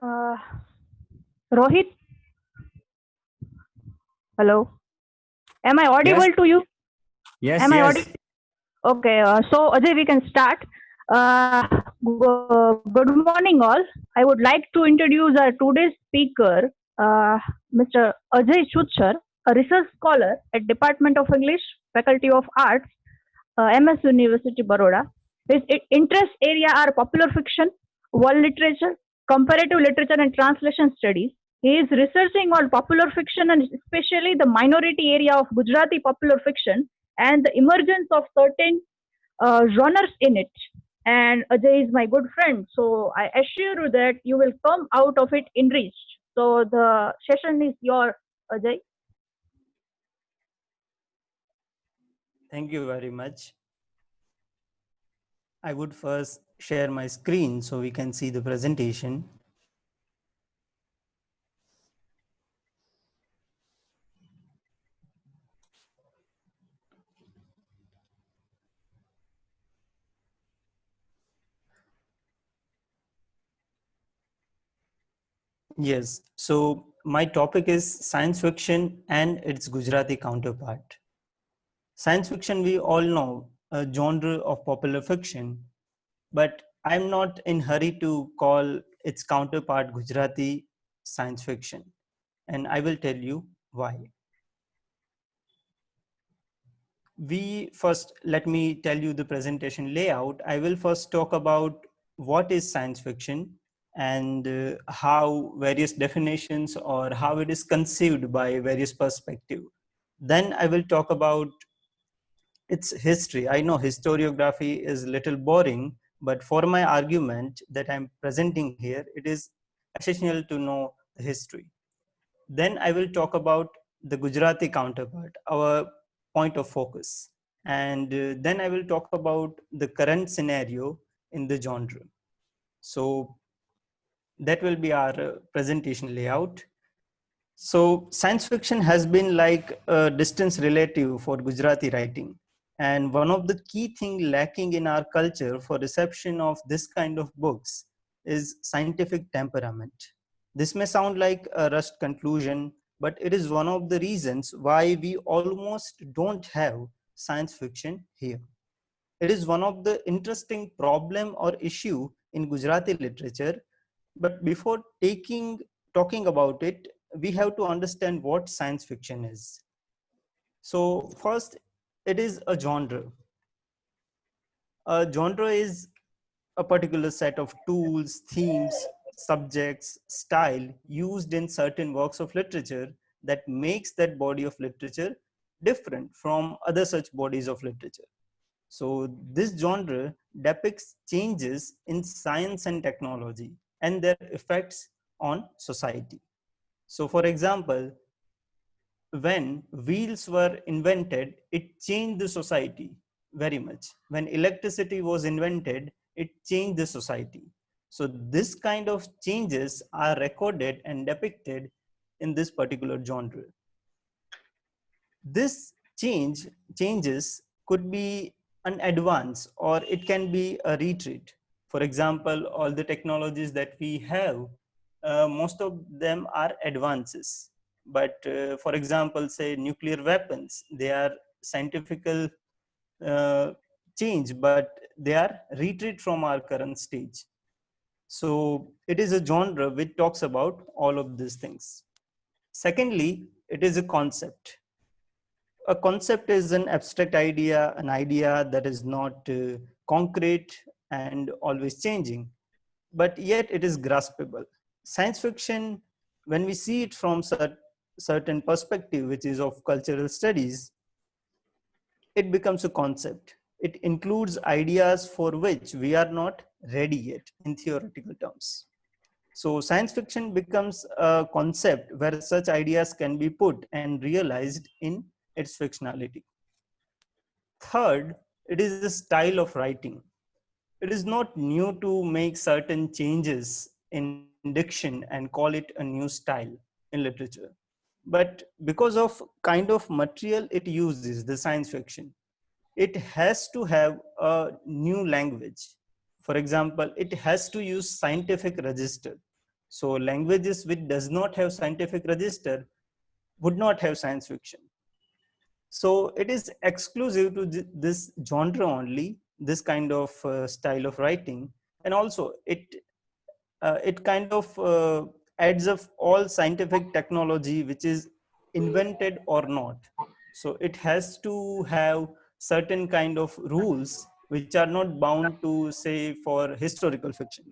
Uh, Rohit, hello. Am I Yes, audible to you? yes, Am I yes. audible? Okay. So Ajay, we can start. Good morning, all. I would like to introduce our today's speaker, Mr. Ajay Chutchar, a research scholar at Department of English, Faculty of Arts, MS University, Baroda. His interest area are popular fiction, world literature, comparative literature, and translation studies. He is researching on popular fiction and especially the minority area of Gujarati popular fiction and the emergence of certain genres in it. And Ajay is my good friend, so I assure you that you will come out of it enriched. So the session is your Ajay. Thank you very much. I would first share my screen so we can see the presentation. Yes, so my topic is science fiction and its Gujarati counterpart. Science fiction, we all know, a genre of popular fiction, but I'm not in hurry to call its counterpart Gujarati science fiction, and I will tell you why. We first, let me tell you the presentation layout. I will first talk about what is science fiction and how various definitions or how it is conceived by various perspectives. Then I will talk about its history. I know historiography is little boring, but for my argument that I'm presenting here, it is essential to know the history. Then I will talk about the Gujarati counterpart, our point of focus. And then I will talk about the current scenario in the genre. So that will be our presentation layout. So science fiction has been like a distance relative for Gujarati writing. And one of the key things lacking in our culture for reception of this kind of books is scientific temperament. This may sound like a rushed conclusion, but it is one of the reasons why we almost don't have science fiction here. It is one of the interesting problem or issue in Gujarati literature. But before talking about it, we have to understand what science fiction is. So first, it is a genre. A genre is a particular set of tools, themes, subjects, style used in certain works of literature that makes that body of literature different from other such bodies of literature. So this genre depicts changes in science and technology and their effects on society. So for example, when wheels were invented, it changed the society very much. When electricity was invented, it changed the society. So this kind of changes are recorded and depicted in this particular genre. This changes could be an advance or it can be a retreat. For example, all the technologies that we have, most of them are advances. But for example, say nuclear weapons, they are scientifical uh, change, but they are retreat from our current stage. So it is a genre which talks about all of these things. Secondly, it is a concept. A concept is an abstract idea, an idea that is not concrete and always changing, but yet it is graspable. Science fiction, when we see it from certain perspective, which is of cultural studies, it becomes a concept. It includes ideas for which we are not ready yet in theoretical terms. So science fiction becomes a concept where such ideas can be put and realized in its fictionality. Third, it is the style of writing. It is not new to make certain changes in diction and call it a new style in literature. But because of kind of material it uses, the science fiction, it has to have a new language. For example, it has to use scientific register. So languages which does not have scientific register would not have science fiction. So it is exclusive to this genre only, this kind of style of writing. And also it kind of adds up all scientific technology which is invented or not. So it has to have certain kind of rules which are not bound to, say, for historical fiction.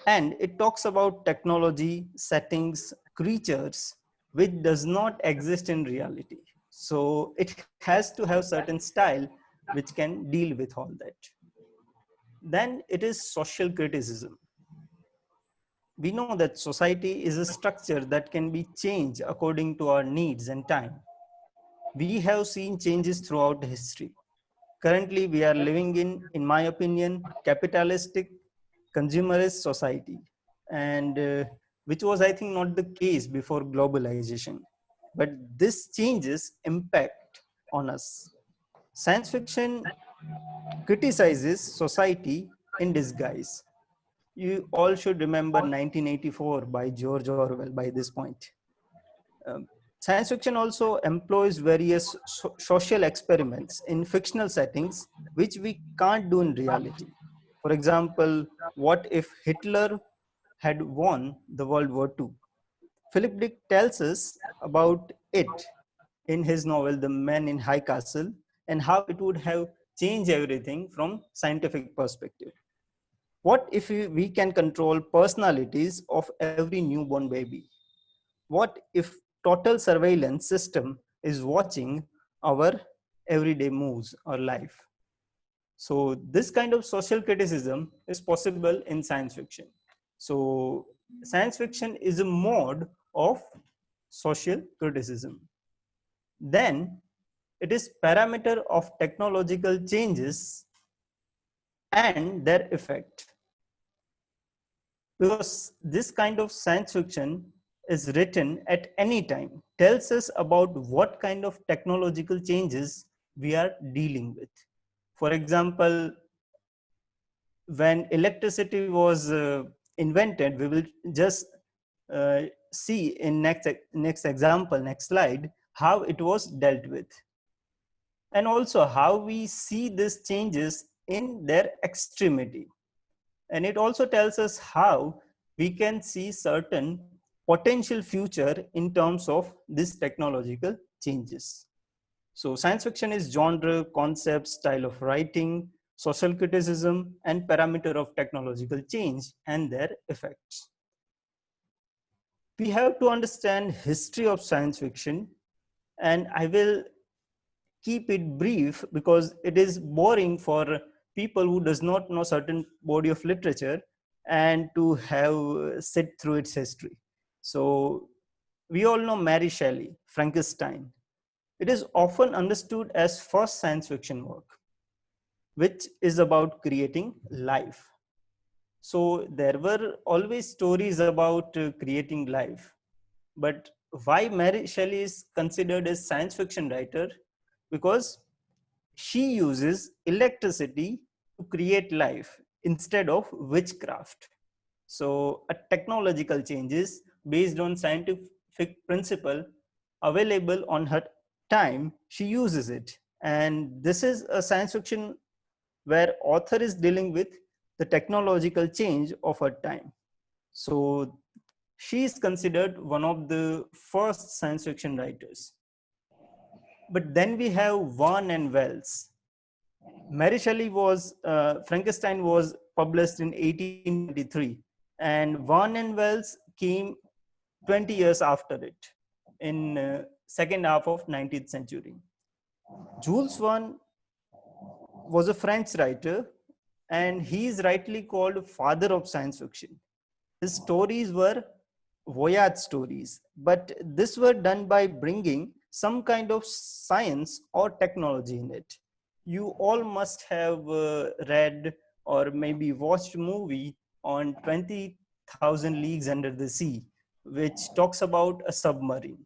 And it talks about technology, settings, creatures which does not exist in reality. So it has to have certain style which can deal with all that. Then it is social criticism. We know that society is a structure that can be changed according to our needs and time. We have seen changes throughout history. Currently, we are living in my opinion, capitalistic, consumerist society, and which was, I think, not the case before globalization. But this changes impact on us. Science fiction criticizes society in disguise. You all should remember 1984 by George Orwell by this point. Science fiction also employs various social experiments in fictional settings, which we can't do in reality. For example, what if Hitler had won the World War II? Philip Dick tells us about it in his novel, The Man in High Castle, and how it would have changed everything from scientific perspective. What if we can control personalities of every newborn baby? What if total surveillance system is watching our everyday moves or life? So this kind of social criticism is possible in science fiction. So science fiction is a mode of social criticism. Then it is parameter of technological changes and their effect. Because this kind of science fiction is written at any time, tells us about what kind of technological changes we are dealing with. For example, when electricity was invented, we will just uh, see in next example, next slide, how it was dealt with, and also how we see these changes in their extremity. And it also tells us how we can see certain potential future in terms of these technological changes. So science fiction is genre, concept, style of writing, social criticism, and parameter of technological change and their effects. We have to understand history of science fiction, and I will keep it brief because it is boring for people who does not know certain body of literature and to have sit through its history. So we all know Mary Shelley, Frankenstein. It is often understood as first science fiction work, which is about creating life. So there were always stories about creating life. But why Mary Shelley is considered as science fiction writer? Because she uses electricity to create life instead of witchcraft. So a technological changes based on scientific principle available on her time, she uses it. And this is a science fiction where author is dealing with the technological change of her time. So she is considered one of the first science fiction writers. But then we have Vaughan and Wells. Mary Shelley was, Frankenstein was published in 1823, and Vaughan and Wells came 20 years after it, in second half of 19th century. Jules Verne was a French writer, and he is rightly called father of science fiction. His stories were voyage stories, but this were done by bringing some kind of science or technology in it. You all must have read or maybe watched movie on 20,000 Leagues Under the Sea, which talks about a submarine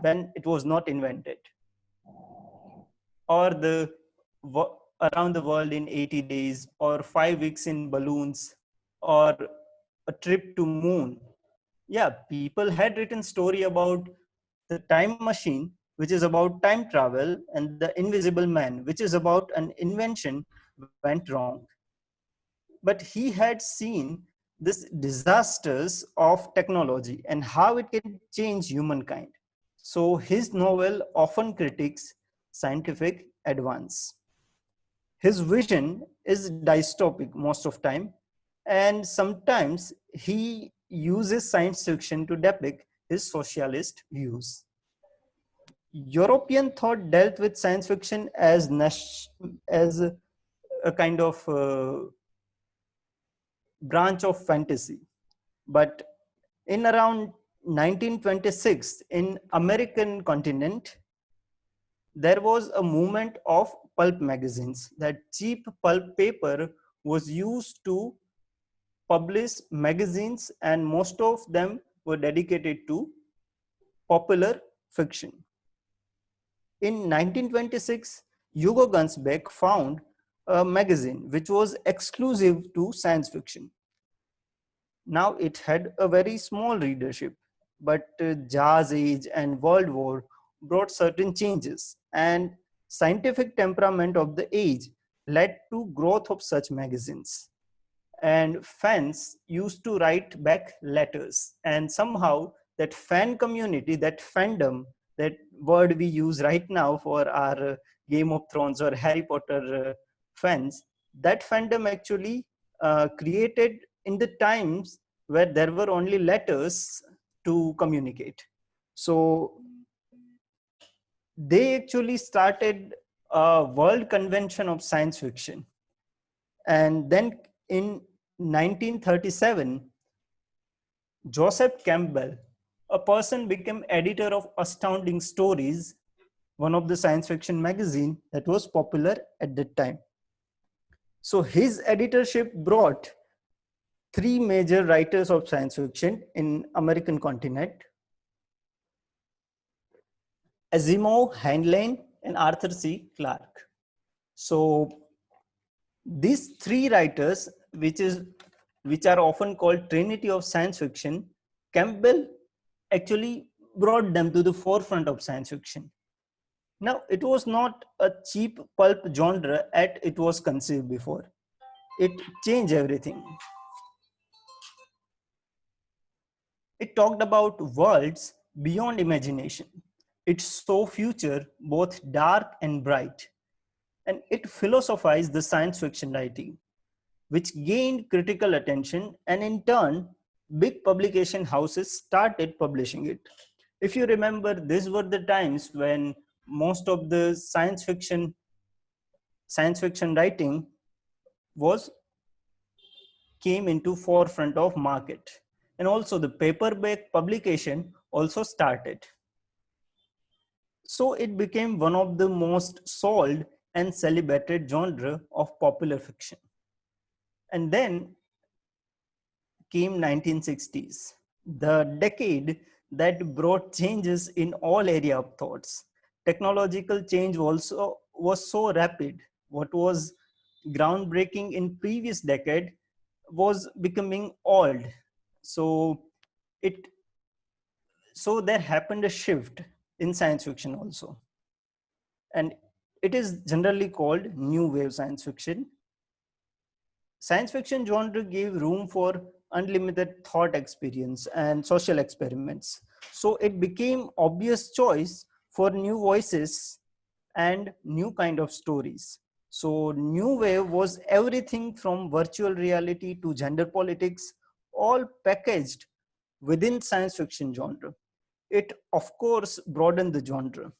when it was not invented, or the around the world in 80 days, or 5 weeks in balloons, or a trip to moon. Yeah, people had written story about the time machine, which is about time travel, and the invisible man, which is about an invention went wrong. But he had seen this disasters of technology and how it can change humankind. So his novel often critiques scientific advance. His vision is dystopic most of time, and sometimes he uses science fiction to depict his socialist views. European thought dealt with science fiction as as a kind of branch of fantasy. But in around 1926 in American continent, there was a movement of pulp magazines. That cheap pulp paper was used to publish magazines, and most of them were dedicated to popular fiction. In 1926, Hugo Gunsbeck found a magazine which was exclusive to science fiction. Now it had a very small readership, but Jazz Age and World War brought certain changes, and scientific temperament of the age led to growth of such magazines. And fans used to write back letters, and somehow that fan community, that fandom, that word we use right now for our Game of Thrones or Harry Potter fans, that fandom actually created in the times where there were only letters to communicate. So they actually started a world convention of science fiction. And then in 1937, Joseph Campbell, a person, became editor of Astounding Stories, one of the science fiction magazine that was popular at that time. So his editorship brought three major writers of science fiction in American continent: Asimov, Heinlein, and Arthur C. Clarke. So these three writers, which are often called Trinity of science fiction, Campbell actually brought them to the forefront of science fiction. Now, it was not a cheap pulp genre as it was conceived before. It changed everything. It talked about worlds beyond imagination. It saw future both dark and bright. And it philosophized the science fiction writing, which gained critical attention, and in turn, big publication houses started publishing it. If you remember, these were the times when most of the science fiction writing was came into forefront of market, and also the paperback publication also started. So it became one of the most sold and celebrated genre of popular fiction. And then came 1960s, the decade that brought changes in all area of thoughts. Technological change also was so rapid. What was groundbreaking in previous decade was becoming old. So it so there happened a shift in science fiction also, and it is generally called new wave science fiction. Science fiction genre gave room for unlimited thought experience and social experiments. So it became obvious choice for new voices and new kind of stories. So new wave was everything from virtual reality to gender politics, all packaged within science fiction genre. It of course broadened the genre.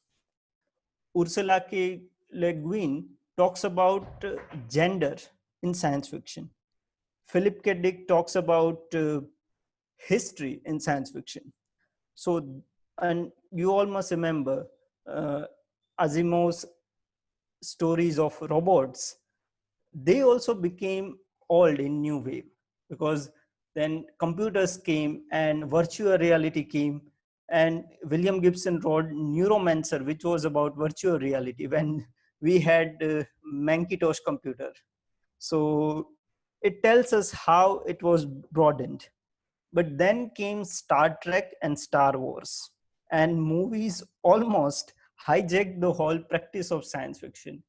Ursula K. Le Guin talks about gender in science fiction. Philip K. Dick talks about history in science fiction. So, and you all must remember uh, Asimov's stories of robots. They also became old in new wave, because then computers came and virtual reality came, and William Gibson wrote Neuromancer, which was about virtual reality when we had Macintosh computer. So it tells us how it was broadened. But then came Star Trek and Star Wars, and movies almost hijacked the whole practice of science fiction.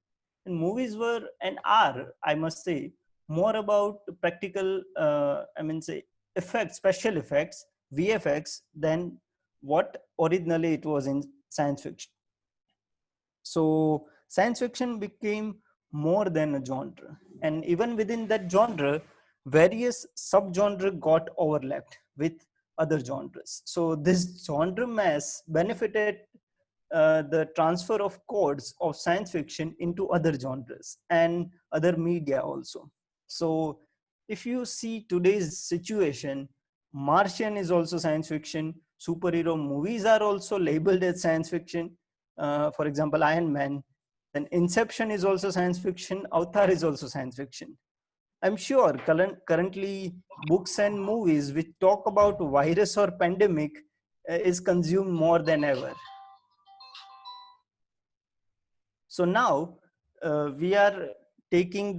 And movies were and are, I must say, more about practical, say, effects, special effects, VFX, than what originally it was in science fiction. So science fiction became more than a genre, and even within that genre, various subgenre got overlapped with other genres. So this genre mass benefited the transfer of codes of science fiction into other genres and other media also. So if you see today's situation, Martian is also science fiction. Superhero movies are also labeled as science fiction. For example, Iron Man. Then Inception is also science fiction. Avatar is also science fiction. I'm sure currently books and movies which talk about virus or pandemic is consumed more than ever. So now we are taking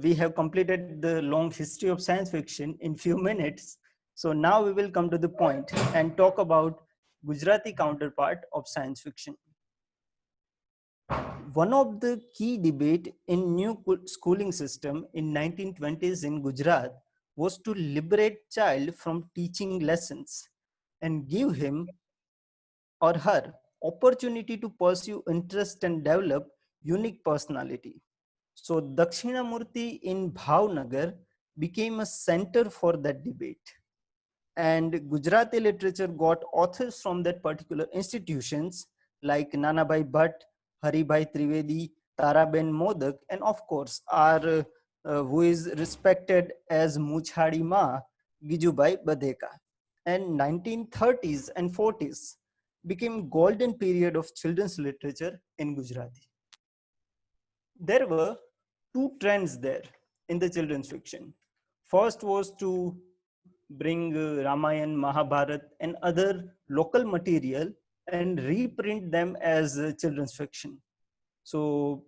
we have completed the long history of science fiction in few minutes. So now we will come to the point and talk about Gujarati counterpart of science fiction. One of the key debate in new schooling system in 1920s in Gujarat was to liberate child from teaching lessons and give him or her opportunity to pursue interest and develop unique personality. So Dakshinamurti in Bhavnagar became a center for that debate. And Gujarati literature got authors from that particular institutions like Nanabai Bhatt, Haribhai Trivedi, Taraben Modak, and of course our who is respected as Muchhadi Ma, Gijubai Badeka. And 1930s and 40s became golden period of children's literature in Gujarati. There were two trends there in the children's fiction. First was to bring Ramayan, Mahabharat, and other local material and reprint them as children's fiction. So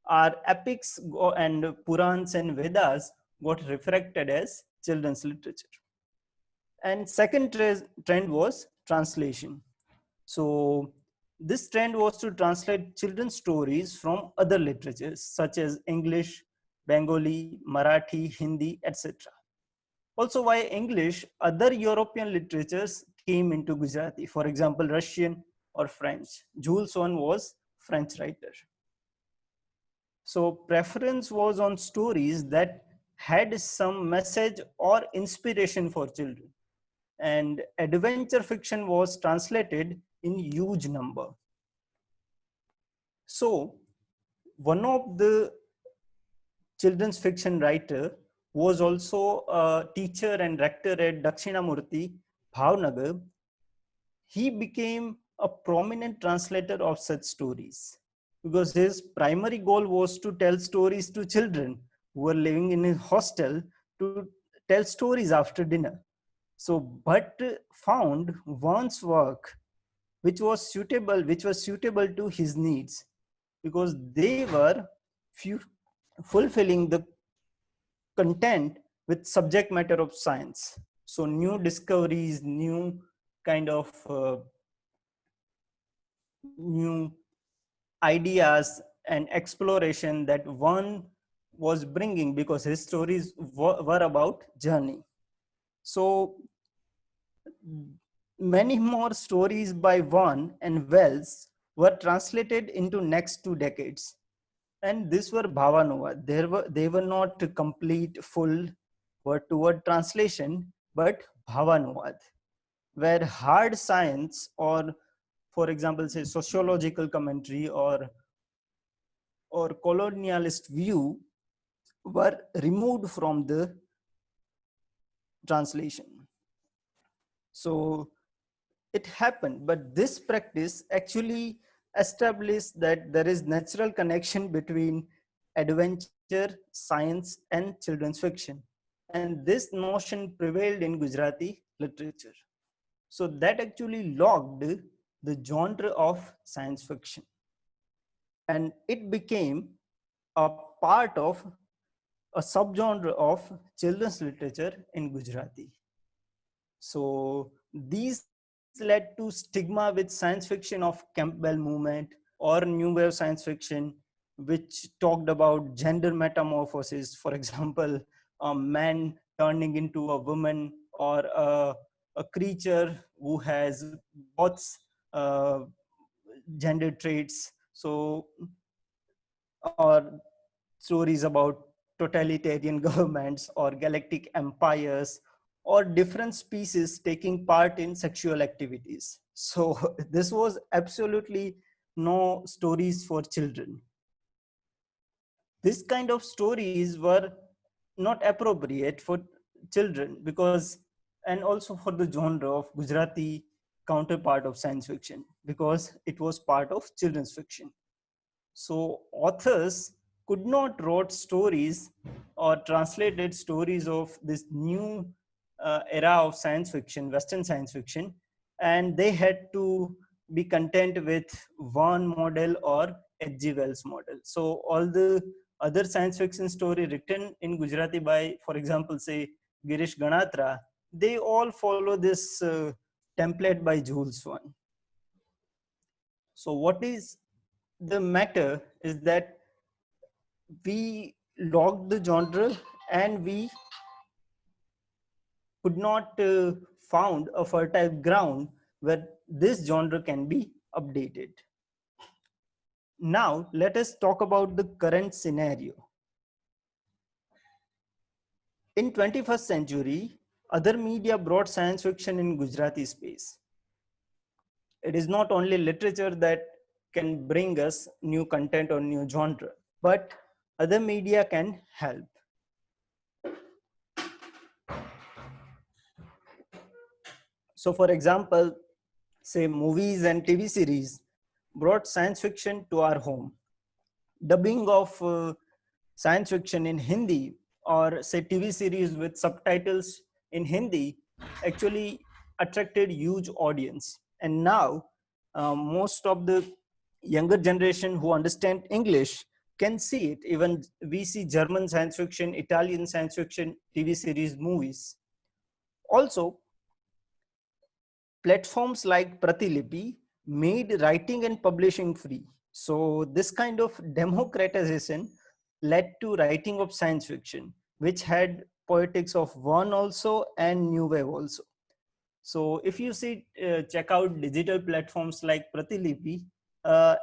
our epics and Purans and Vedas got refracted as children's literature. And second trend was translation. So this trend was to translate children's stories from other literatures such as English, Bengali, Marathi, Hindi, etc. Also, via English, other European literatures came into Gujarati. For example, Russian or French. Jules Verne was French writer. So preference was on stories that had some message or inspiration for children. And adventure fiction was translated in huge number. So one of the children's fiction writer was also a teacher and rector at Dakshinamurti, Bhavnagar. He became a prominent translator of such stories because his primary goal was to tell stories to children who were living in a hostel, to tell stories after dinner. So Bhatt found Vaughan's work which was suitable to his needs, because they were fulfilling the content with subject matter of science. So new discoveries, new kind of new ideas and exploration that one was bringing, because his stories were about journey. So many more stories by Vaughan and Wells were translated into next 2 decades, and these were Bhavanova. They were not complete full word to word translation, but Bhavanovad, where hard science, or for example say sociological commentary or colonialist view, were removed from the translation. So it happened, but this practice actually established that there is natural connection between adventure, science, and children's fiction. And this notion prevailed in Gujarati literature. So that actually locked the genre of science fiction. And it became a part of a subgenre of children's literature in Gujarati. So these led to stigma with science fiction of Campbell movement or new wave science fiction, which talked about gender metamorphosis. For example, a man turning into a woman, or a creature who has both uh, gender traits. So, or stories about totalitarian governments or galactic empires or different species taking part in sexual activities. So this was absolutely no stories for children. This kind of stories were not appropriate for children, because, and also for the genre of Gujarati counterpart of science fiction, because it was part of children's fiction. So authors could not write stories or translated stories of this new era of science fiction, Western science fiction, and they had to be content with one model or H.G. Wells model. So all the other science fiction story written in Gujarati by, for example, say Girish Ganatra, they all follow this template by Jules Verne. So what is the matter is that we locked the genre, and we could not found a fertile ground where this genre can be updated. Now let us talk about the current scenario. In 21st century, other media brought science fiction in Gujarati space. It is not only literature that can bring us new content or new genre, but other media can help. So for example, say movies and TV series brought science fiction to our home. Dubbing of science fiction in Hindi, or say TV series with subtitles in Hindi, actually attracted huge audience. And now most of the younger generation who understand English can see it. Even we see German science fiction, Italian science fiction TV series, movies. Also, platforms like Pratilipi made writing and publishing free. So this kind of democratization led to writing of science fiction, which had poetics of Verne also and New Wave also. So if you see, check out digital platforms like Pratilipi,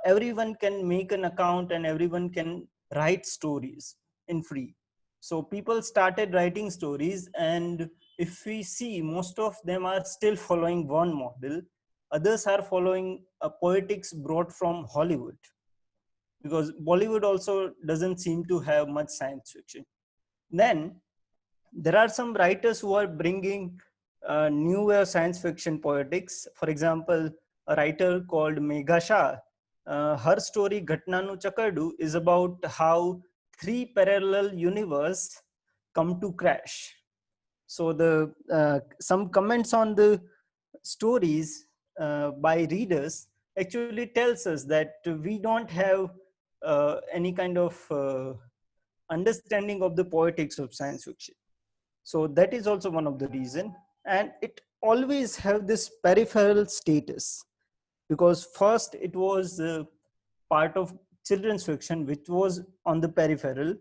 everyone can make an account and everyone can write stories in free. So people started writing stories, and if we see, most of them are still following one model. Others are following poetics brought from Hollywood, because Bollywood also doesn't seem to have much science fiction. Then there are some writers who are bringing new science fiction poetics. For example, a writer called Megha Shah, her story Ghatnanu Chakardu is about how three parallel universe come to crash. So the some comments on the stories by readers actually tells us that we don't have any kind of understanding of the poetics of science fiction. So that is also one of the reason, and it always have this peripheral status, because first it was part of children's fiction which was on the periphery.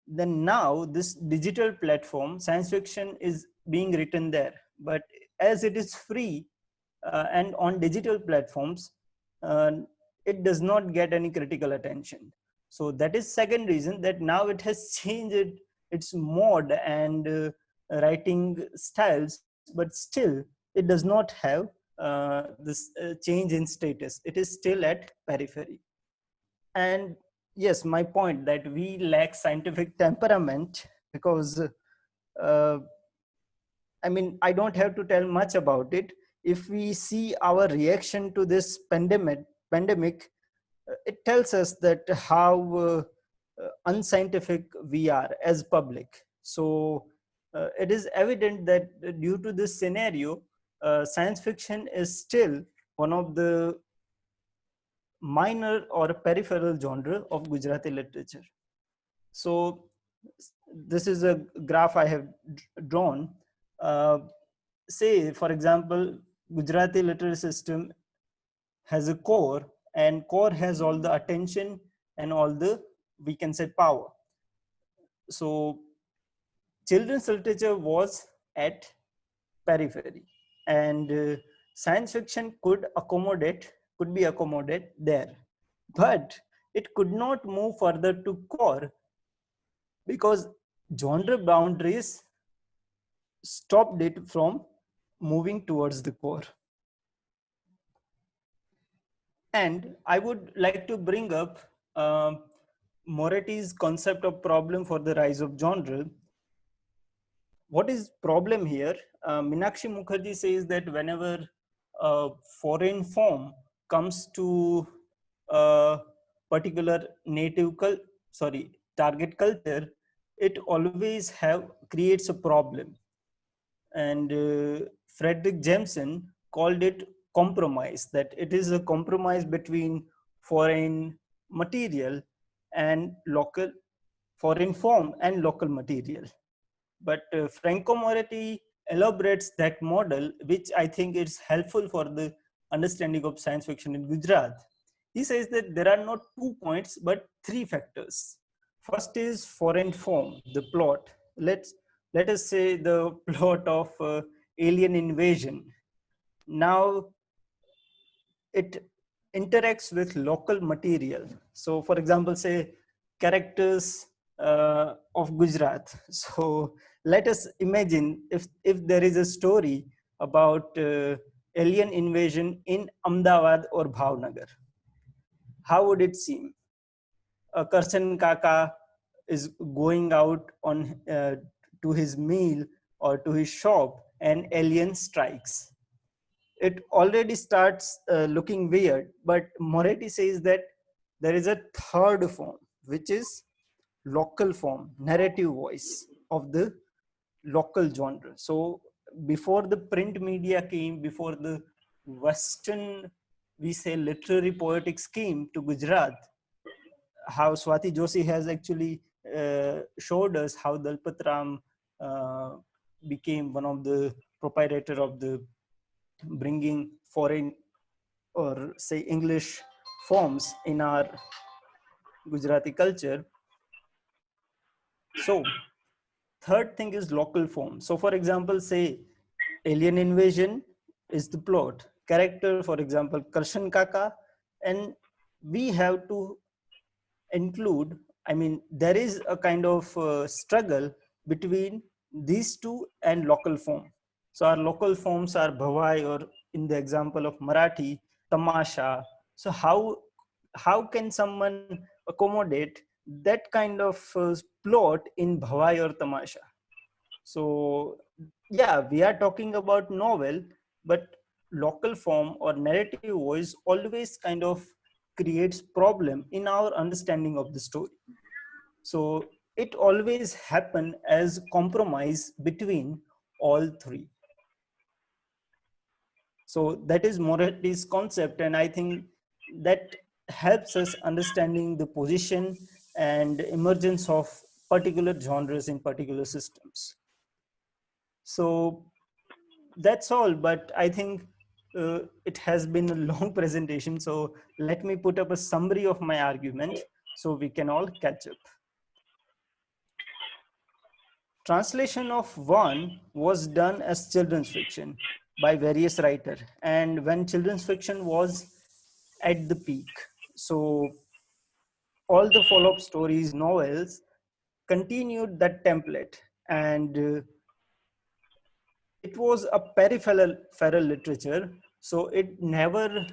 Then now this digital platform science fiction is being written there, but as it is free and on digital platforms, uh, it does not get any critical attention. So that is second reason, that now it has changed its mode and writing styles, but still it does not have this change in status. It is still at periphery. And yes, my point that we lack scientific temperament, because uh, I mean, I don't have to tell much about it. If we see our reaction to this pandemic, it tells us that how unscientific we are as public. So it is evident that due to this scenario, science fiction is still one of the minor or peripheral genre of Gujarati literature. So this is a graph I have drawn. say, for example, Gujarati literary system has a core, and core has all the attention and all the, we can say, power. So children's literature was at periphery, and science fiction could be accommodated there, but it could not move further to core because genre boundaries stopped it from moving towards the core. And I would like to bring up Moretti's concept of problem for the rise of genre. What is problem here? Meenakshi Mukherjee says that whenever a foreign form comes to a particular target culture, it always creates a problem. And Frederick Jameson called it compromise, that it is a compromise between foreign material and local, foreign form and local material. But Franco Moretti elaborates that model, which I think is helpful for the understanding of science fiction in Gujarat. He says that there are not 2 points, but 3 factors. First is foreign form, the plot. Let us say the plot of alien invasion. Now it interacts with local material. So, for example, say characters of Gujarat. So let us imagine if there is a story about alien invasion in Ahmedabad or Bhavnagar, how would it seem? Karshan Kaka is going out on to his meal or to his shop, and alien strikes. It already starts looking weird. But Moretti says that there is a third form, which is local form, narrative voice of the local genre. So before the print media came, before the Western, we say, literary poetics came to Gujarat, how Swati Joshi has actually showed us how Dalpat Ram became one of the proprietor of the bringing foreign or say English forms in our Gujarati culture. So third thing is local form. So for example, say alien invasion is the plot. Character, for example, Karshan Kaka, and we have to include, I mean, there is a kind of struggle between these two and local form. So our local forms are Bhavai, or in the example of Marathi, Tamasha. So how can someone accommodate that kind of plot in Bhavai or Tamasha? So yeah, we are talking about novel, but local form or narrative voice always kind of creates problem in our understanding of the story. So it always happen as compromise between all three. So that is Moretti's concept, and I think that helps us understanding the position and emergence of particular genres in particular systems. So that's all, but I think it has been a long presentation, so let me put up a summary of my argument so we can all catch up. Translation of One was done as children's fiction by various writers, and when children's fiction was at the peak, so all the follow-up stories, novels continued that template, and it was a peripheral literature, so it never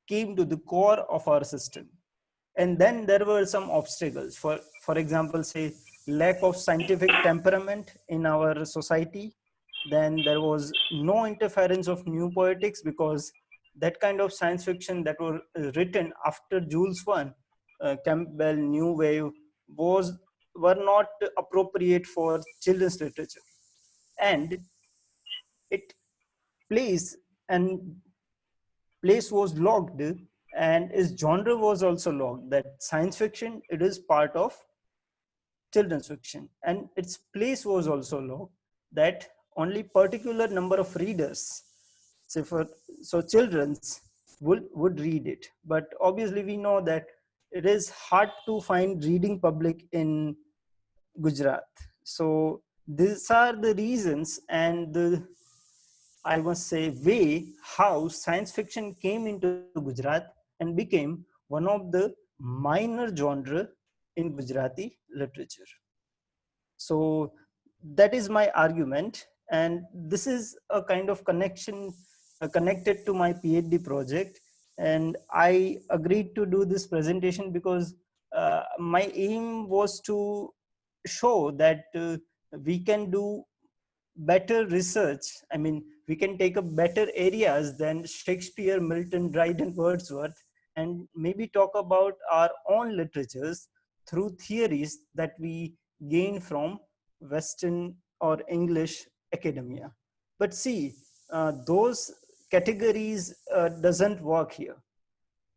came to the core of our system. And then there were some obstacles. For example, say lack of scientific temperament in our society. Then there was no interference of new poetics, because that kind of science fiction that were written after Jules Verne, Campbell, New Wave, were not appropriate for children's literature. And it place and place was locked, and its genre was also locked, that science fiction, it is part of children's fiction, and its place was also locked, that only particular number of readers, so children's would read it. But obviously we know that it is hard to find reading public in Gujarat. So these are the reasons and the, I must say, way how science fiction came into Gujarat and became one of the minor genre in Gujarati literature. So that is my argument, and this is a kind of connection connected to my PhD project. And I agreed to do this presentation because my aim was to show that we can do better research. I mean, we can take up better areas than Shakespeare, Milton, Dryden, Wordsworth, and maybe talk about our own literatures through theories that we gain from Western or English academia. But see, those categories doesn't work here.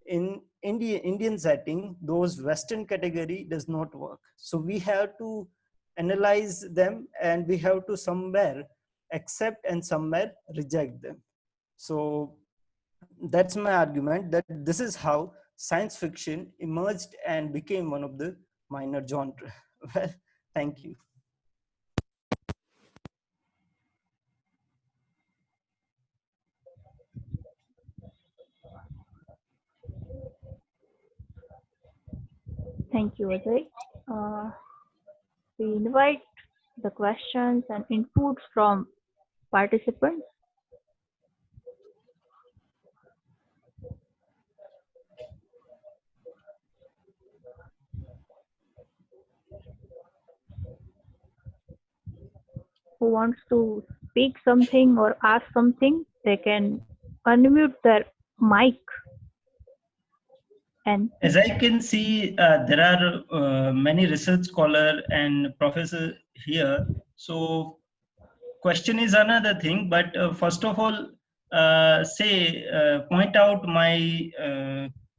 In Indian setting, those Western category does not work. So we have to analyze them, and we have to somewhere accept and somewhere reject them. So that's my argument, that this is how science fiction emerged and became one of the minor genre. Well, thank you. Thank you, Ajay. We invite the questions and inputs from participants. Who wants to speak something or ask something, they can unmute their mic. And as I can see, there are many research scholar and professor here. So question is another thing, but first of all, point out my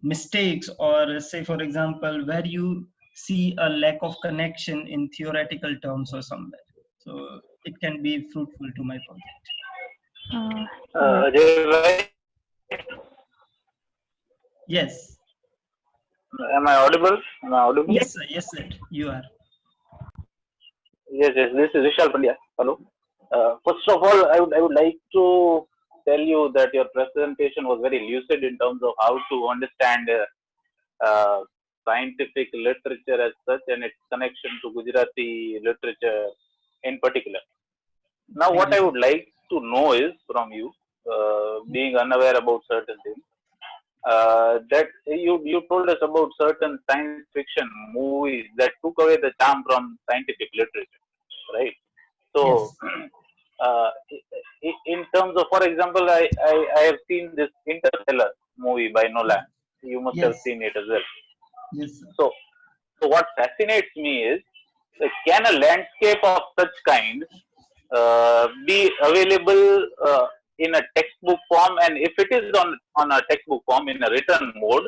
mistakes, or say, for example, where you see a lack of connection in theoretical terms or somewhere. So it can be fruitful to my project. Yes. Am I audible? Yes, sir. Yes, sir. You are. Yes. This is Vishal Pandya. Hello. First of all, I would like to tell you that your presentation was very lucid in terms of how to understand scientific literature as such and its connection to Gujarati literature in particular. Now, what I would like to know is from you, being unaware about certain things, that you told us about certain science fiction movies that took away the charm from scientific literature, right? So, in terms of, for example, I have seen this Interstellar movie by Nolan. You must have seen it as well. Yes. So what fascinates me is, can a landscape of such kind be available in a textbook form, and if it is on a textbook form in a written mode,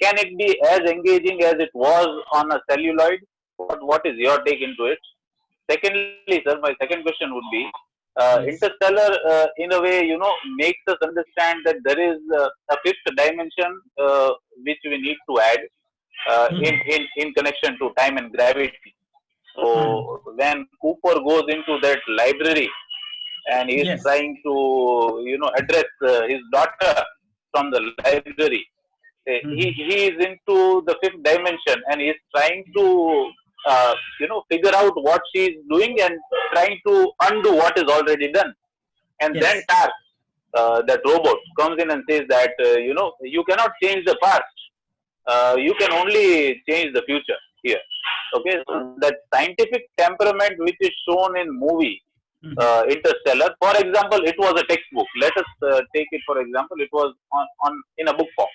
can it be as engaging as it was on a celluloid? What is your take into it? Secondly, sir, my second question would be, Interstellar, in a way, makes us understand that there is a fifth dimension which we need to add in connection to time and gravity. So when Cooper goes into that library and he is trying to, address his daughter from the library, he is into the fifth dimension and he is trying to, figure out what she is doing and trying to undo what is already done. And then Tars, that robot, comes in and says that, you cannot change the past. You can only change the future here. Okay, so that scientific temperament which is shown in movie Interstellar, for example, it was a textbook. Let us take it for example. It was on in a book form.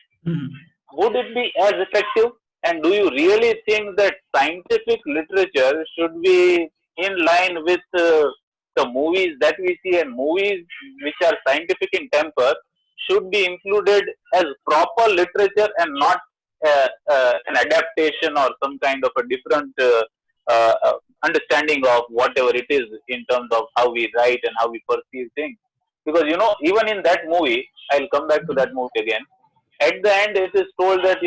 Would it be as effective? And do you really think that scientific literature should be in line with the movies that we see, and movies which are scientific in temper should be included as proper literature and not an adaptation or some kind of a different understanding of whatever it is in terms of how we write and how we perceive things. Because even in that movie, I'll come back to that movie again. At the end, it is told that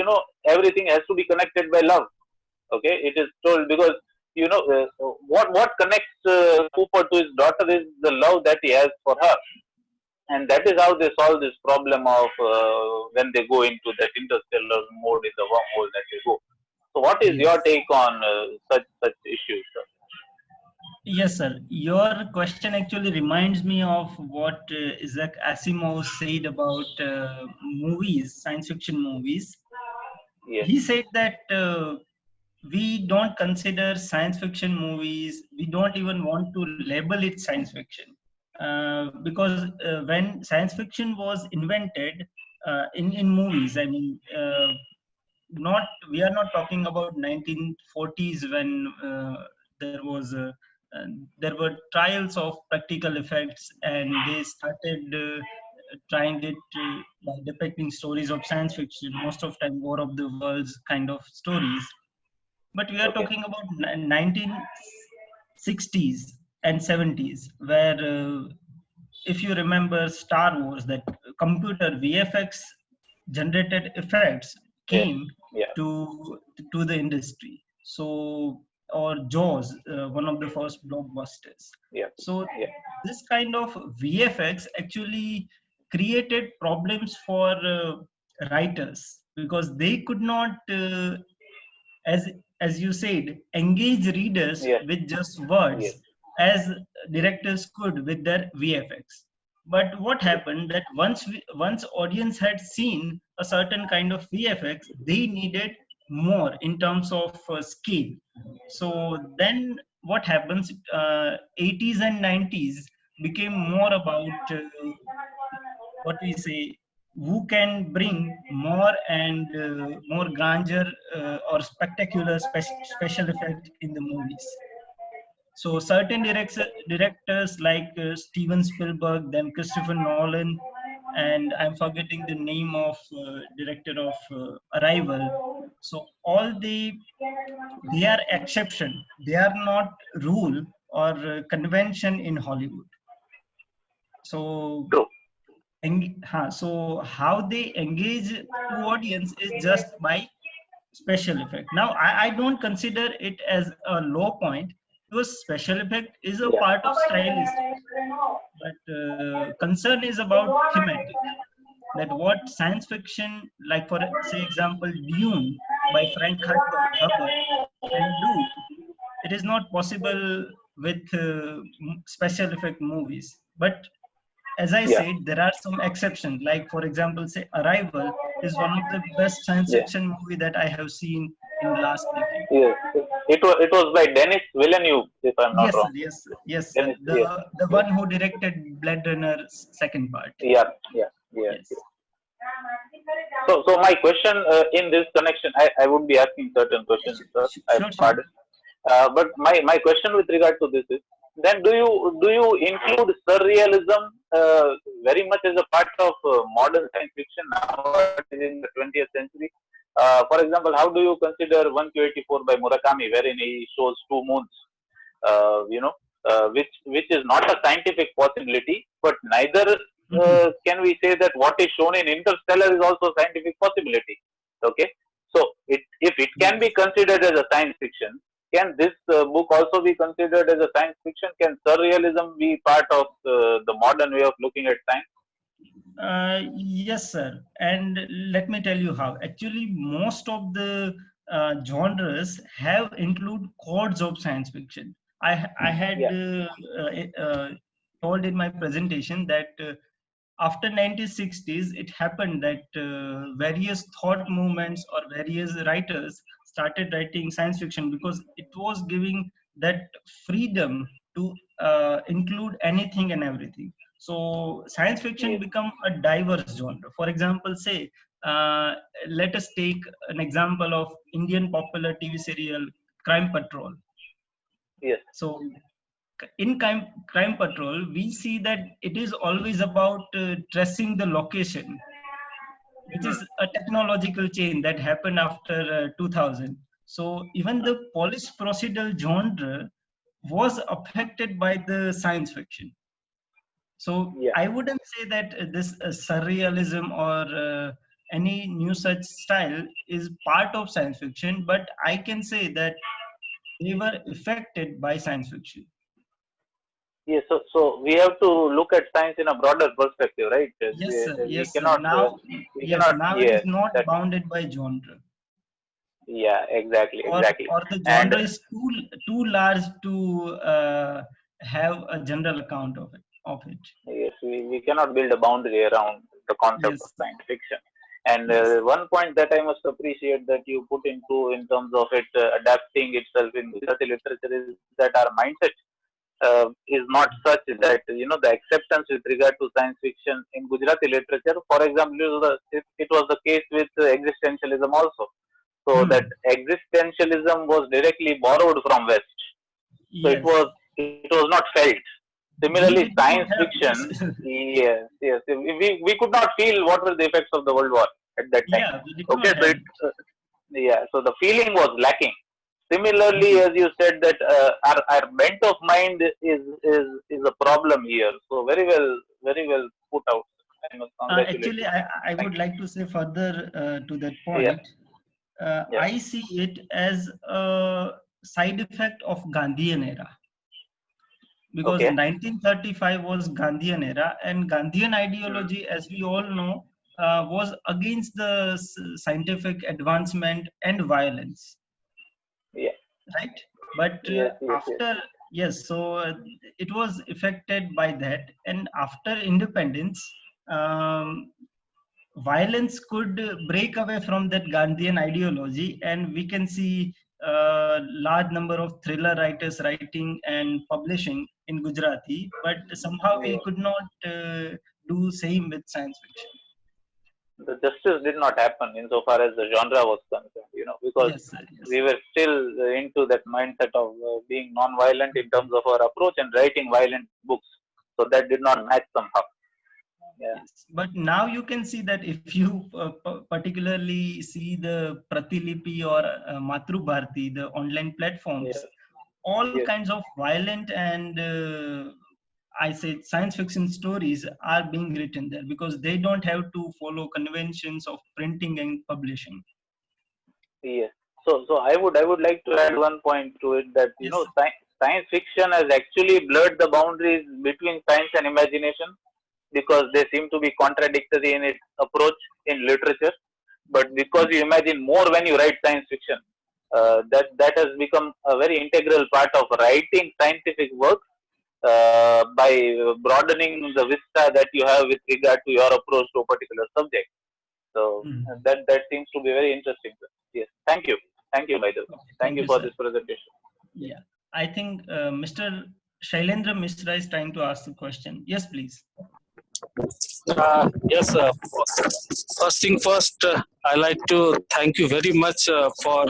everything has to be connected by love. Okay, it is told because what connects Cooper to his daughter is the love that he has for her, and that is how they solve this problem of when they go into that interstellar mode in the wormhole that they go. So, what is your Yes. take on such issues, sir? Yes, sir. Your question actually reminds me of what Isaac Asimov said about movies, science fiction movies. Yes, He said that we don't consider science fiction movies, we don't even want to label it science fiction. Because when science fiction was invented in movies, I mean, not we are not talking about 1940s when there was there were trials of practical effects and they started trying it by depicting stories of science fiction, most of time war of the worlds kind of stories. But we are okay, talking about 1960s and 70s where if you remember Star Wars, that computer VFX generated effects yes, came yeah, to to the industry. So, or Jaws, one of the first blockbusters. yeah, So, yeah, this kind of VFX actually created problems for writers because they could not, as as you said, engage readers yes, with just yes, words as directors could with their VFX. But what yes, happened that once audience had seen a certain kind of VFX, they needed more in terms of scale. So then what happens? 80s and 90s became more about what we say, who can bring more and more grandeur or spectacular special effect in the movies. So certain directors like Steven Spielberg, then Christopher Nolan, and I'm forgetting the name of director of Arrival. So all they are exception. They are not rule or convention in Hollywood. So true, so how they engage to audience is just by special effect. Now I don't consider it as a low point because special effect is a yeah, part of stylistic, but concern is about thematic, that what science fiction, like for say example Dune by Frank Herbert can do, it is not possible with special effect movies. But as I yeah, said, there are some exceptions. Like for example, say Arrival is one of the best science yeah. fiction movie that I have seen in last decade. Yes, it was by Denis Villeneuve, if I'm not Yes, sir. wrong. Yes, sir. Yes, sir. Denis, yes, The yes, one who directed Blade Runner second part. yeah, yeah, yeah, Yes. yeah. So my question in this connection, I would be asking certain questions, sir. I Sure, sure. pardon. But my question with regard to this is, then do you include surrealism very much as a part of modern science fiction now in the 20th century? For example, how do you consider 1Q84 by Murakami, wherein he shows two moons? Which is not a scientific possibility, but neither Mhm. can we say that what is shown in Interstellar is also a scientific possibility. Okay, so if it can be Yes. considered as a science fiction, can this book also be considered as a science fiction? Can surrealism be part of the modern way of looking at science? Yes, sir. And let me tell you how. Actually, most of the genres have include codes of science fiction. I had Yeah, told in my presentation that after 1960s, it happened that various thought movements or various writers started writing science fiction because it was giving that freedom to include anything and everything. So science fiction yes, become a diverse genre. For example, say uh, let us take an example of Indian popular TV serial Crime Patrol. yes, So in Crime Patrol, we see that it is always about tracing the location, which is a technological change that happened after 2000. So even the police procedural genre was affected by the science fiction. So Yeah. I wouldn't say that this surrealism or any new such style is part of science fiction, but I can say that they were affected by science fiction. Yes, so we have to look at science in a broader perspective, right? Yes, sir. We Yes, sir. cannot, we Yes, cannot, now it is yes, not that, bounded by genre, yeah, exactly, exactly. or the And genre is too large to have a general account of it. yes, we cannot build a boundary around the concept of Yes, science fiction. And yes. one point that I must appreciate that you put into in terms of it adapting itself in Gujarati literature is that our mindset is not such that the acceptance with regard to science fiction in Gujarati literature. For example, it was the case with existentialism also. So that Hmm. existentialism was directly borrowed from West. So Yes. it was not felt. We Similarly, did not science have, yes. fiction, yes, yes, we could not feel what were the effects of the World War at that time. Yeah, we did Okay, not so have. yeah, so the feeling was lacking. Similarly, Hmm. as you said, that our bent of mind is a problem here. So very well put out. I must congratulate Actually, you. I Thank would like to say further to that you. Yeah, point. yeah. I see it as a side effect of Gandhian era, because Okay. 1935 was Gandhian era, and Gandhian Mm. ideology, as we all know, was against the scientific advancement and violence, Yeah. right? But Yes. Yes. Yes. after, yes, so it was affected by that, and after independence, um, violence could break away from that Gandhian ideology, and we can see a large number of thriller writers writing and publishing in Gujarati, but somehow we Yeah. could not do same with science fiction. The justice did not happen insofar as the genre was concerned, because Yes, sir. Yes, we were still into that mindset of being non-violent in terms of our approach and writing violent books. So that did not match somehow. Yeah. yes. But now you can see that if you particularly see the Pratilipi or Matrubharti, the online Yes. platforms, all Yes. kinds of violent and I say science fiction stories are being written there, because they don't have to follow conventions of printing and publishing. Yes. So I would like to add one point to it that Yes. science fiction has actually blurred the boundaries between science and imagination because they seem to be contradictory in its approach in literature. But because you imagine more when you write science fiction, that has become a very integral part of writing scientific work by broadening the vista that you have with regard to your approach to a particular subject. So Mhm. that seems to be very interesting. Yes, thank you, by the way. Okay, Thank thank you you, for sir. this presentation. Yeah, I think Mr. Shailendra Mishra is trying to ask the question. Yes, please. Yes, first thing first, I like to thank you very much for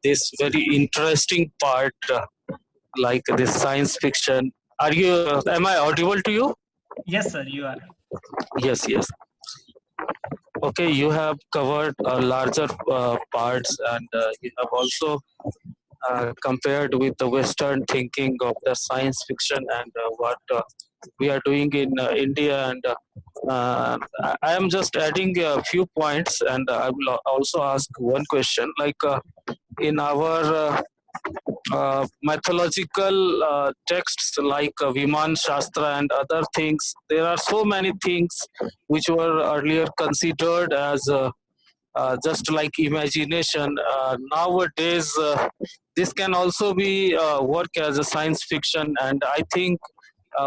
this very interesting part, like this science fiction. Am I audible to you? Yes, sir, you are. Yes, yes. Okay, you have covered larger parts, and you have also compared with the Western thinking of the science fiction and what we are doing in India. And I am just adding a few points, and I will also ask one question. Like in our mythological texts, like Viman Shastra and other things, there are so many things which were earlier considered as just like imagination. Nowadays, this can also be work as a science fiction, and I think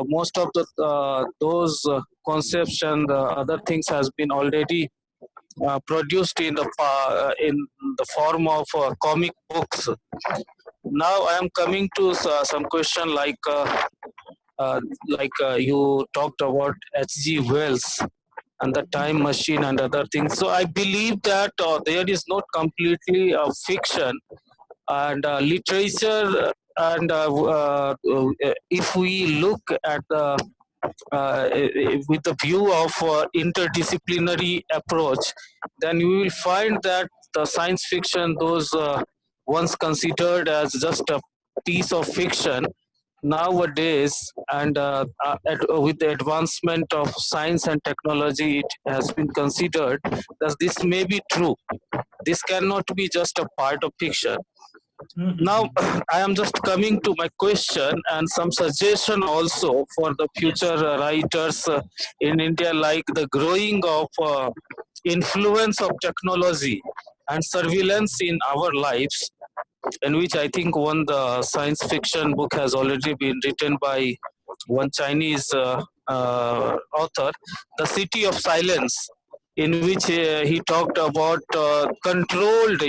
most of the those concepts and other things has been already produced in the form of comic books. Now I am coming to some question uh, you talked about H.G. Wells and the time machine and other things. So I believe that there is not completely fiction and literature. And if we look at the with the view of interdisciplinary approach, then you will find that the science fiction, those once considered as just a piece of fiction, nowadays, and with the advancement of science and technology, it has been considered that this may be true. This cannot be just a part of fiction. Now, I am just coming to my question and some suggestion also for the future writers in India, like the growing of influence of technology and surveillance in our lives, in which I think one the science fiction book has already been written by one Chinese author, The City of Silence, in which he talked about controlled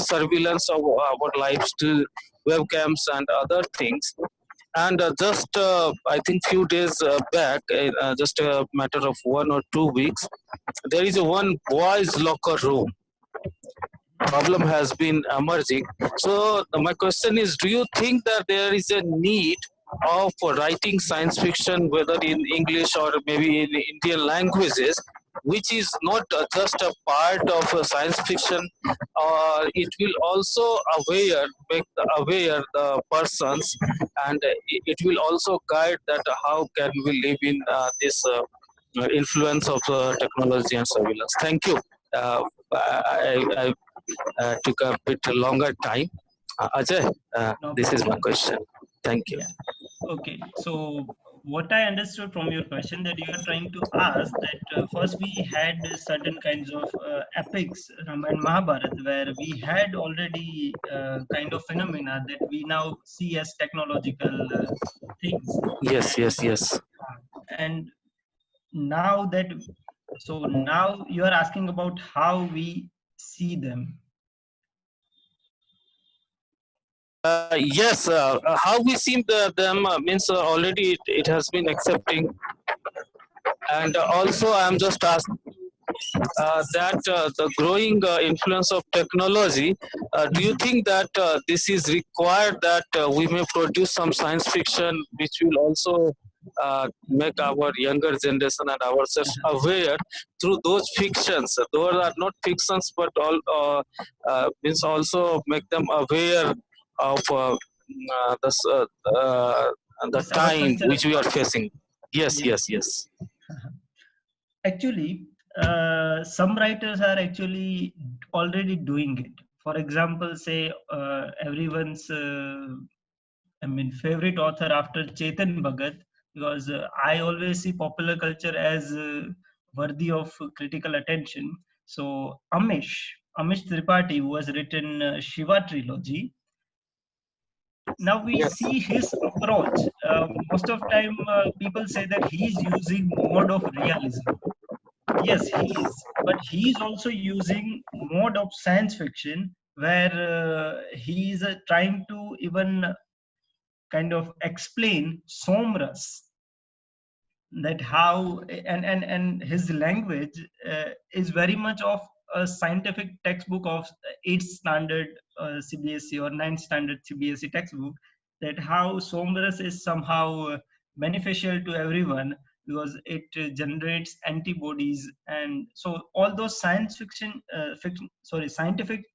surveillance of our lives to webcams and other things. And just I think few days back, just a matter of 1 or 2 weeks, there is a one boys locker room problem has been emerging. So my question is, do you think that there is a need of writing science fiction, whether in English or maybe in Indian languages, which is not just a part of science fiction, or it will also aware the persons, and it will also guide that how can we live in this influence of technology and surveillance. Thank you. I took a bit longer time. Ajay, No this is my problem. question. Thank you. Yeah. Okay. So what I understood from your question, that you are trying to ask that first we had certain kinds of epics, Ramayana and Mahabharata, where we had already kind of phenomena that we now see as technological things. Yes. And now that, so now you are asking about how we see them. Yes, how we see them means already it has been accepting, and also I'm just asking that the growing influence of technology. Do you think that this is required that we may produce some science fiction which will also make our younger generation and ourselves aware through those fictions? Those are not fictions, but all means also make them aware of the Yes, our time culture. which we are facing. Yes. Actually, some writers are actually already doing it. For example, say everyone's favorite author after Chetan Bhagat, because I always see popular culture as worthy of critical attention. So Amish Tripathi, who has written Shiva trilogy. Now we see his approach. Most of time, people say that he is using mode of realism. Yes, he is, but he is also using mode of science fiction, where he is trying to even kind of explain Somras, that how, and his language is very much of a scientific textbook of 8th standard CBSE or 9th standard CBSE textbook, that how Somras is somehow beneficial to everyone because it generates antibodies. And so all those scientific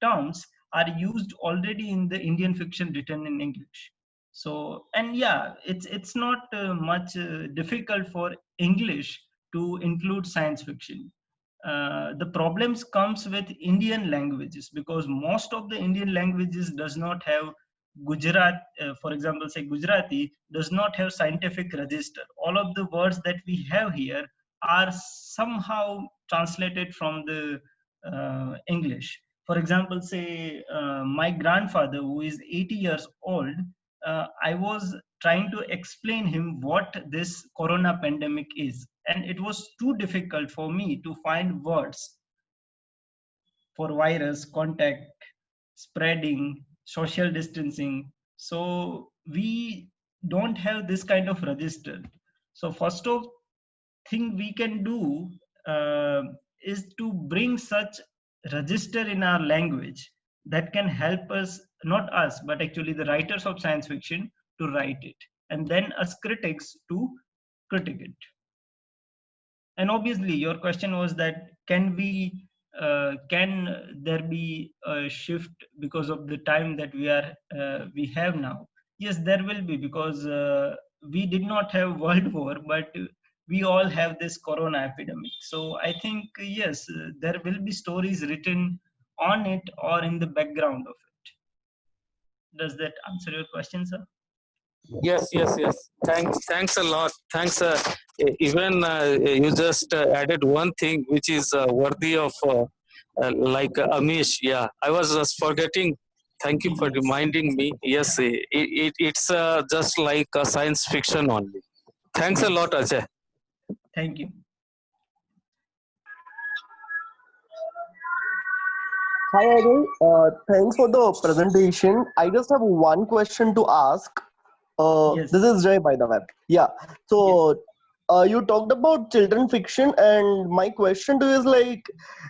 terms are used already in the Indian fiction written in English. So, and yeah, it's not much difficult for English to include science fiction. The problems comes with Indian languages, because most of the Indian languages does not have Gujarat, for example, say Gujarati does not have scientific register. All of the words that we have here are somehow translated from the English. For example, say my grandfather, who is 80 years old, I was trying to explain him what this corona pandemic is, and it was too difficult for me to find words for virus, contact, spreading, social distancing. So we don't have this kind of register. So first of thing we can do is to bring such register in our language that can help us, not us, but actually the writers of science fiction to write it, and then us critics to critique it. And obviously your question was that can we can there be a shift because of the time that we have now? Yes, there will be, because we did not have World War, but we all have this corona epidemic. So I think yes, there will be stories written on it or in the background of it. Does that answer your question, sir? Yes, yes, yes. Thanks a lot. Thanks. Even you just added one thing which is worthy of like Amish. Yeah, I was just forgetting. Thank you for Yes. reminding me. Yes, it's just like a science fiction only. Thanks a Yes. lot, Ajay. Thank you. Hi, Arul. Thanks for the presentation. I just have one question to ask. Yes. This is Jay, by the way. Yeah. Yes. So, you talked about children fiction, and my question to you is like,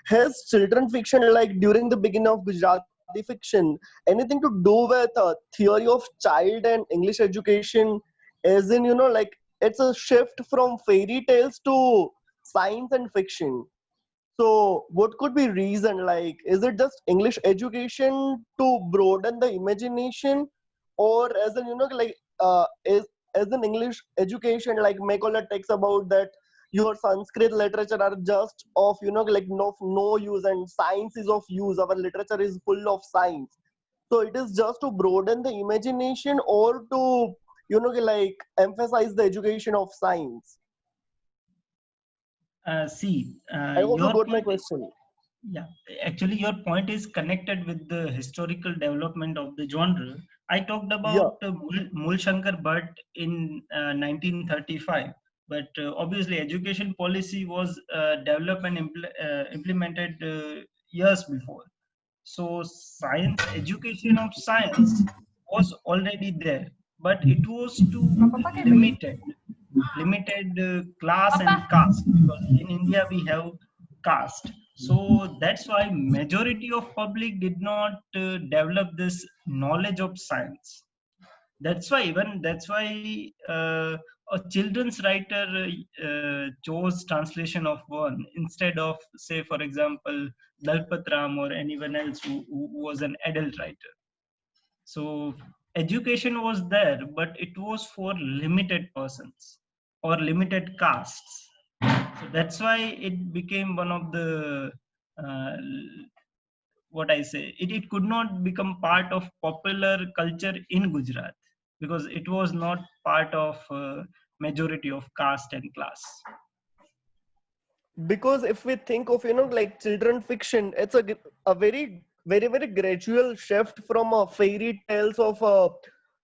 has children fiction, like during the beginning of Gujarati fiction, anything to do with theory of child and English education? As in, like it's a shift from fairy tales to science and fiction. So, what could be reason? Like, is it just English education to broaden the imagination, or as in like is as an English education, like Macaulay takes about that your Sanskrit literature are just of like no use, and science is of use. Our literature is full of science. So it is just to broaden the imagination, or to like emphasize the education of science. See, I hope you your got my point. question. Yeah, actually, your point is connected with the historical development of the genre. I talked Yeah. about Mul Shankar Bhatt in 1935, but obviously, education policy was developed and implemented years before. So, science, education of science was already there, but it was too limited class and caste, because in India we have caste. So that's why majority of public did not develop this knowledge of science. That's why a children's writer chose translation of one instead of, say, for example, Dalpat Ram or anyone else who was an adult writer. So education was there, but it was for limited persons or limited castes. So that's why it became one of the uh, what I say. It could not become part of popular culture in Gujarat because it was not part of majority of caste and class. Because if we think of like children fiction, it's a very gradual shift from fairy tales of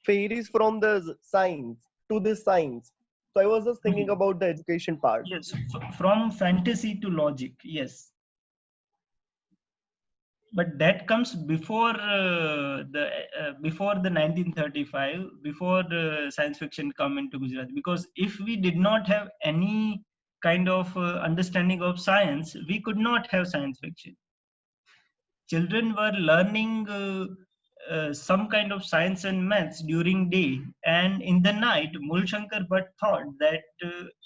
fairies from the science to this science. So I was just thinking Mhm. about the education part. Yes, from fantasy to logic. Yes, but that comes before the 1935, before the science fiction come into Gujarat. Because if we did not have any kind of understanding of science, we could not have science fiction. Children were learning some kind of science and maths during day, and in the night Mul Shankar Bhatt thought that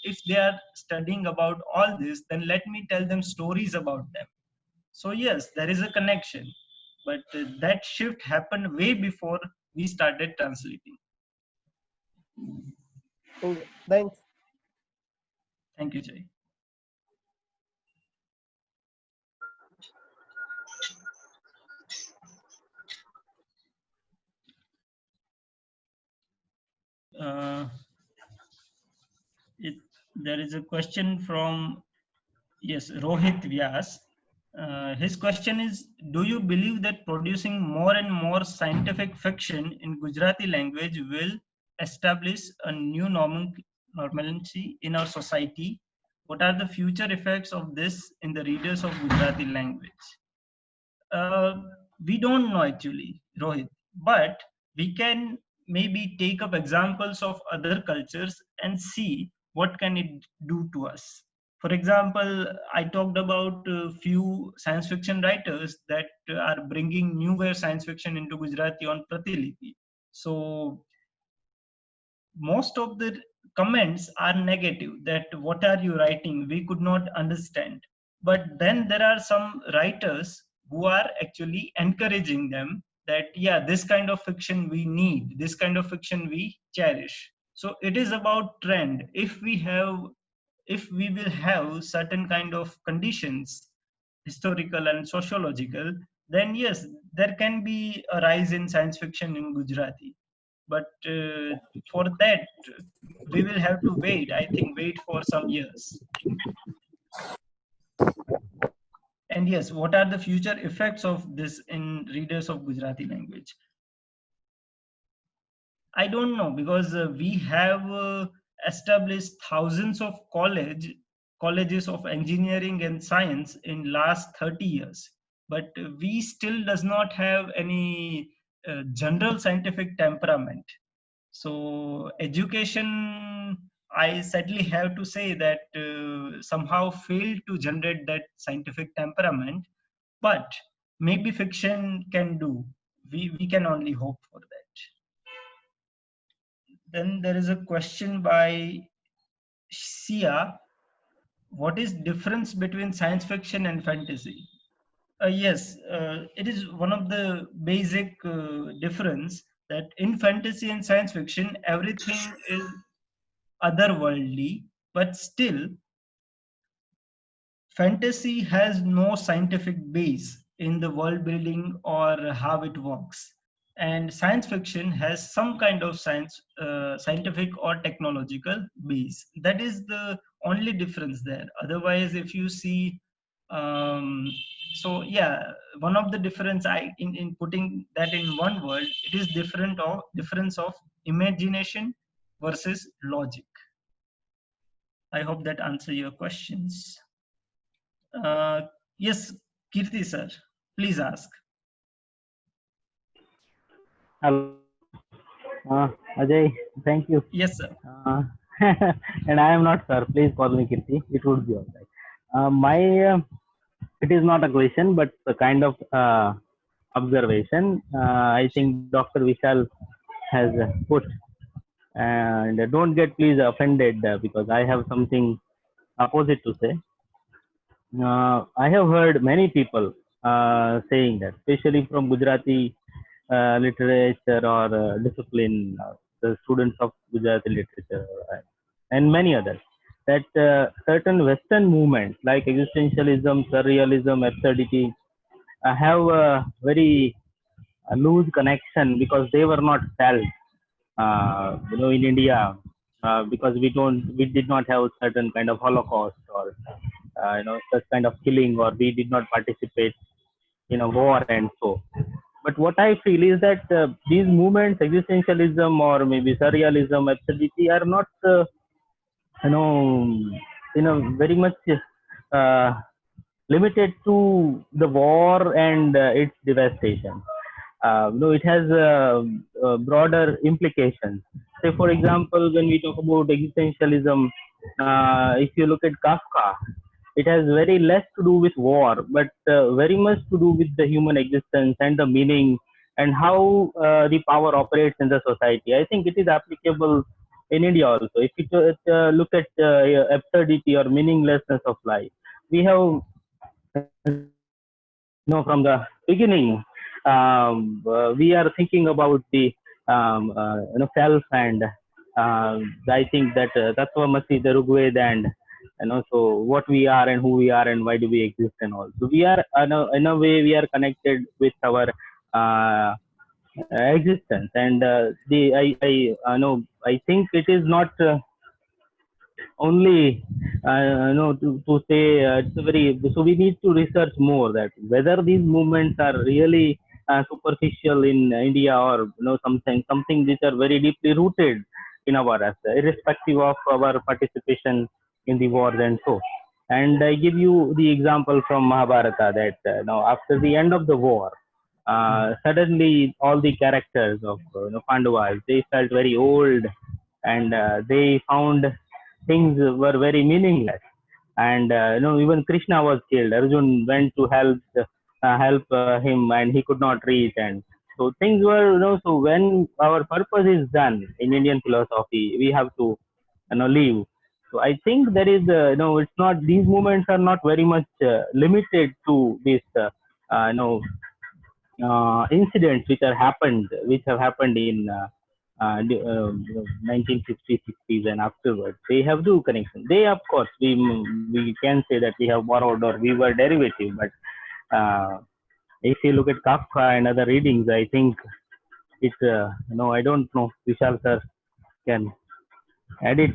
if they are studying about all this, then let me tell them stories about them. So yes, there is a connection, but that shift happened way before we started translating. Okay, thanks. Thank you, Jay. Uh, it, there is a question from, yes, Rohit Vyas. His question is: do you believe that producing more and more scientific fiction in Gujarati language will establish a new normalcy in our society? What are the future effects of this in the readers of Gujarati language? Uh, we don't know actually, Rohit, but we can maybe take up examples of other cultures and see what can it do to us. For example, I talked about a few science fiction writers that are bringing new wave science fiction into Gujarati on Pratilipi. So most of the comments are negative, that what are you writing, we could not understand. But then there are some writers who are actually encouraging them that, yeah, this kind of fiction we need, this kind of fiction we cherish. So it is about trend. If we will have certain kind of conditions, historical and sociological, then yes, there can be a rise in science fiction in Gujarati. But for that, we will have to wait, I think, wait for some years. And yes, what are the future effects of this in readers of Gujarati language? I don't know, because we have established thousands of colleges of engineering and science in last 30 years, but we still does not have any general scientific temperament. So education, I sadly have to say that somehow failed to generate that scientific temperament, but maybe fiction can do. We can only hope for that. Then there is a question by Sia. What is difference between science fiction and fantasy? Yes, it is one of the basic difference that in fantasy and science fiction, everything is otherworldly, but still fantasy has no scientific base in the world building or how it works, and science fiction has some kind of scientific or technological base. That is the only difference there. Otherwise, if you see, um, so yeah, one of the difference in putting that in one word, it is difference of imagination versus logic. I hope that answer your questions. Yes, Kirti sir, please ask. Hello, Ajay. Thank you. Yes, sir. And I am not sir. Please call me Kirti. It would be all right. It is not a question, but a kind of observation. I think Dr. Vishal has put, and don't get please offended because I have something opposite to say. I have heard many people saying that, especially from Gujarati literature or discipline, the students of Gujarati literature and many others, that certain Western movements like existentialism, surrealism, absurdity have a very loose connection because they were not felt, in India, because we did not have certain kind of Holocaust or such kind of killing, or we did not participate in a war and so. But what I feel is that these movements, existentialism or maybe surrealism, absurdity, are not, you know, very much uh, limited to the war and its devastation. It has broader implications. Say, for example, when we talk about existentialism, if you look at Kafka, it has very less to do with war, but very much to do with the human existence and the meaning and how the power operates in the society. I think it is applicable in India also. If you look at absurdity or meaninglessness of life, we have, from the beginning, we are thinking about the self, and I think that Tattvamasi, the Rigveda, and so what we are and who we are and why do we exist and all. So we are, in a way, we are connected with our existence, and I think it is not only to say, it's a very, so we need to research more that whether these movements are really superficial in India, or something which are very deeply rooted in our irrespective of our participation in the wars and so. And I give you the example from Mahabharata that now after the end of the war, suddenly all the characters of Pandavas, they felt very old, and they found things were very meaningless. And even Krishna was killed. Arjun went to help him, and he could not reach. And so things were, so when our purpose is done in Indian philosophy, we have to leave. So I think there is, it's not, these movements are not very much limited to this, incidents which have happened in 1950s, 60s, and afterwards. They have two connections. They, of course, we can say that we have borrowed or we were derivative, but if you look at Kafka and other readings, I think it's, I don't know, Vishal sir can add it.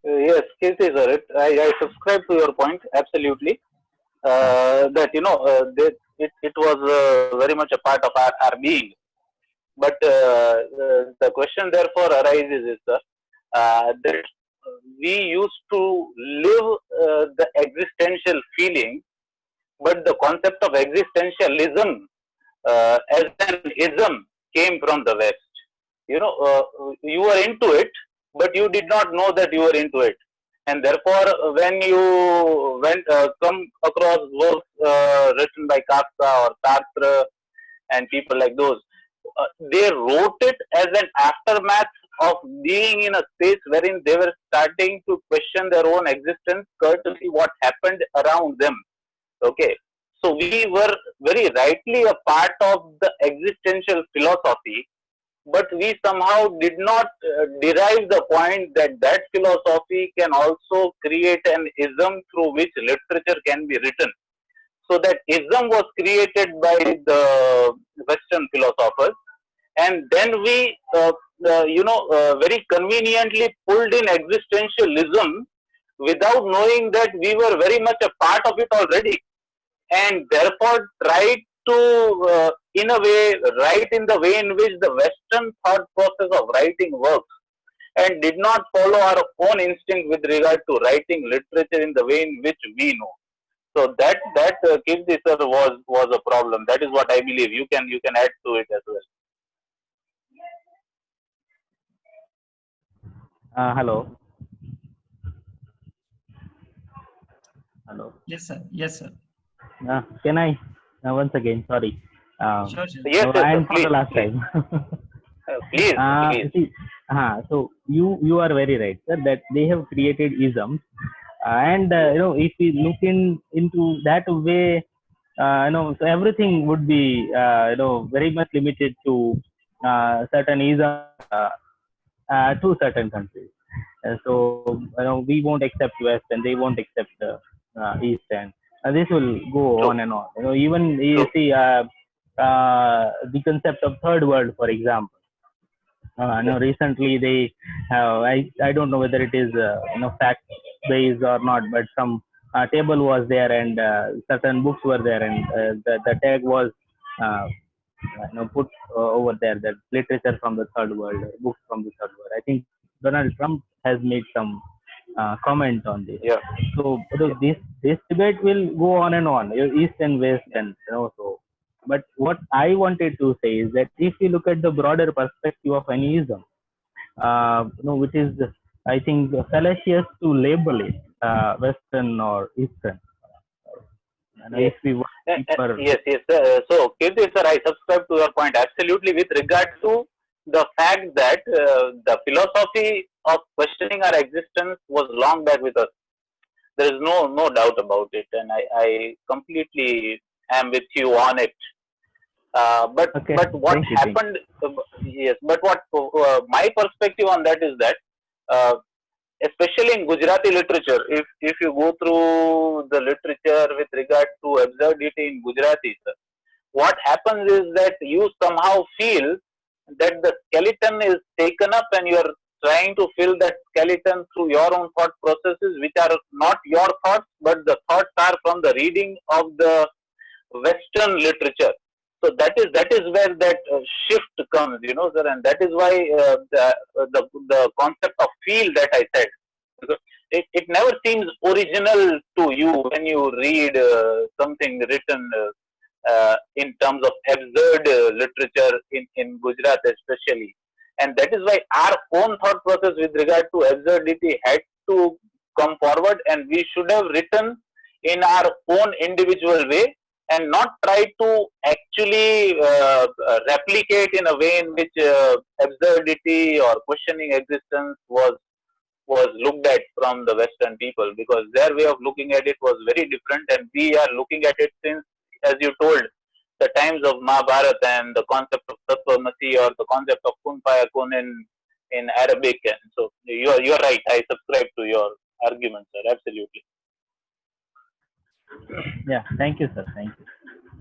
Yes, Kirti sir, I subscribe to your point absolutely. That it was very much a part of our being. But the question therefore arises is, that we used to live the existential feeling, but the concept of existentialism as an ism came from the West. You were into it, but you did not know that you were into it. And therefore, when you come across works written by Kafka or Sartre and people like those, they wrote it as an aftermath of being in a space wherein they were starting to question their own existence, courtesy what happened around them. Okay, so we were very rightly a part of the existential philosophy, but we somehow did not derive the point that that philosophy can also create an ism through which literature can be written. So that ism was created by the Western philosophers, and then we, very conveniently pulled in existentialism without knowing that we were very much a part of it already, and therefore tried to, in a way, write in the way in which the Western thought process of writing works, and did not follow our own instinct with regard to writing literature in the way in which we know. So that Kirti sir was a problem. That is what I believe. You can add to it as well. Hello. Yes, sir. Yes, sir. Can I once again? Sorry. Sure, sure. Yes, And sir, for the please, last please. time. Please. See, so you are very right, sir, that they have created isms, and if we look into that way, so everything would be very much limited to certain isms to certain countries. So we won't accept West, and they won't accept East, and this will go True. on and on. Even you True. see the concept of third world, for example. Recently they have, I don't know whether it is fact based or not, but some table was there, and certain books were there, and the tag was uh, put over there, that literature from the third world, books from the third world. I think Donald Trump has made some comment on this. Yeah. So this debate will go on and on, East and West, and so. But what I wanted to say is that if you look at the broader perspective of any ism, which is, I think, fallacious to label it Western or Eastern. Yes. If we want deeper, Yes. So, Kirti sir, I subscribe to your point absolutely with regard to the fact that the philosophy of questioning our existence was long back with us. There is no doubt about it, and I completely am with you on it. But okay. what Thank you. happened? Yes, but what my perspective on that is that, especially in Gujarati literature, if you go through the literature with regard to absurdity in Gujarati, what happens is that you somehow feel that the skeleton is taken up, and you are trying to fill that skeleton through your own thought processes, which are not your thoughts, but the thoughts are from the reading of the Western literature. So that is where that shift comes, sir, and that is why the concept of feel that I said, because it never seems original to you when you read something written in terms of absurd literature in Gujarat especially, and that is why our own thought process with regard to absurdity had to come forward, and we should have written in our own individual way, and not try to actually replicate in a way in which absurdity or questioning existence was was looked at from the Western people, because their way of looking at it was very different, and we are looking at it since, as you told, the times of Mahabharata and the concept of Tattvamasi or the concept of Kun Faya Kun in Arabic. And so you're right. I subscribe to your argument, sir. Absolutely. Yeah, thank you, sir. Thank you.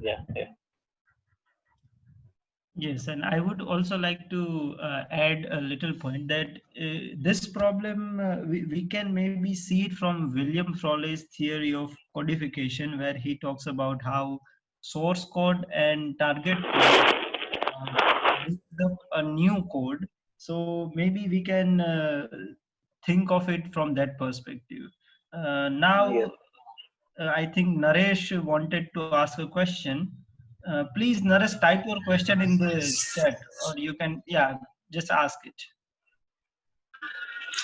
Yeah. Yes, and I would also like to add a little point that this problem we can maybe see it from William Frawley's theory of codification, where he talks about how source code and target code builds up a new code. So maybe we can think of it from that perspective. Now, Yes. I think Naresh wanted to ask a question. Please, Naresh, type your question in the chat, or you can, yeah, just ask it.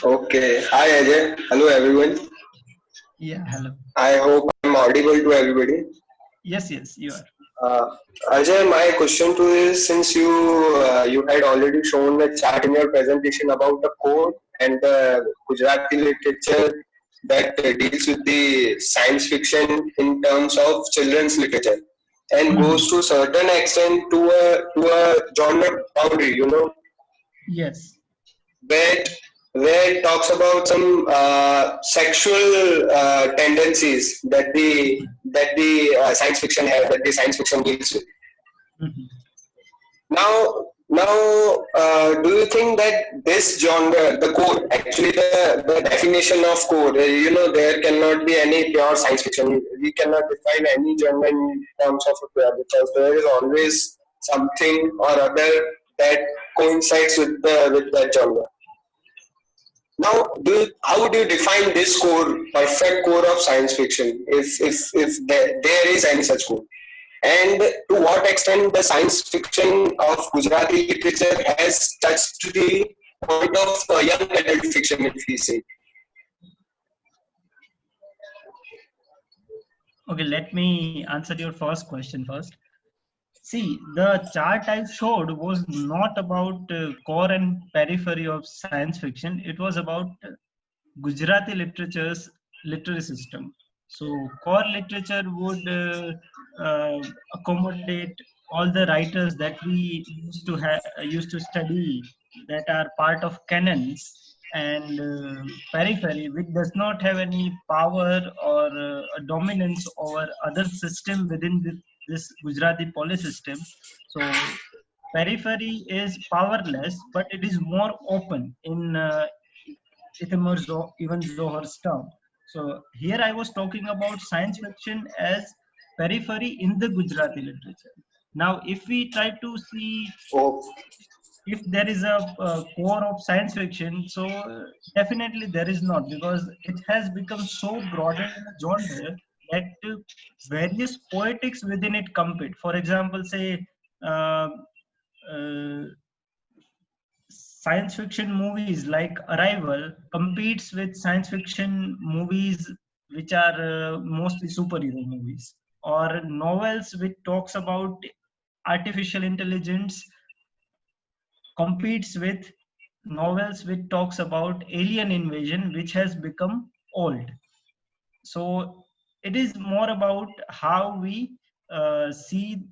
Okay. Hi Ajay. Hello everyone. Yeah, hello. I hope I'm audible to everybody. Yes, yes, you are. Ajay, my question to you is, since you had already shown the chart in your presentation about the code and the Gujarati literature that deals with the science fiction in terms of children's literature and goes to a certain extent to a genre boundary, Yes. where it talks about some sexual tendencies that the science fiction has, that the science fiction deals with. Now, do you think that this genre, the code, actually the definition of code, there cannot be any pure science fiction. We cannot define any genre in terms of a pure, because there is always something or other that coincides with that genre. Now, how would you define this core, perfect core of science fiction, if there is any such core? And to what extent the science fiction of Gujarati literature has touched the point of young adult fiction, if we say? Okay, let me answer your first question first. See, the chart I showed was not about core and periphery of science fiction. It was about Gujarati literature's literary system. So core literature would accommodate all the writers that we used to study, that are part of canons, and periphery, which does not have any power or a dominance over other system within this Gujarati police system. So periphery is powerless, but it is more open in even Zohar's term. So here I was talking about science fiction as periphery in the Gujarati literature. Now, if we try to see if there is a core of science fiction, so definitely there is not, because it has become so broadened in a genre that various poetics within it compete. For example, say science fiction movies like Arrival competes with science fiction movies which are mostly superhero movies, or novels which talks about artificial intelligence competes with novels which talks about alien invasion, which has become old. So it is more about how we see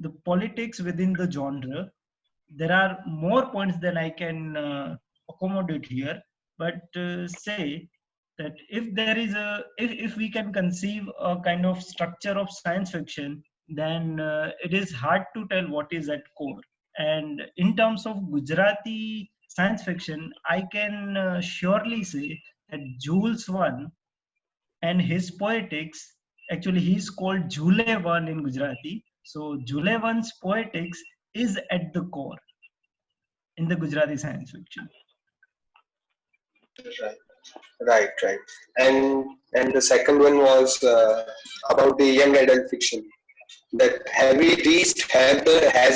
the politics within the genre. There are more points than I can accommodate here, but say that if there is if we can conceive a kind of structure of science fiction, then it is hard to tell what is at core. And in terms of Gujarati science fiction, I can surely say that Jules Verne and his poetics, actually he's called Jule Verne in Gujarati. So Jule Verne's poetics is at the core in the Gujarati science fiction. Right. And the second one was about the young adult fiction. That has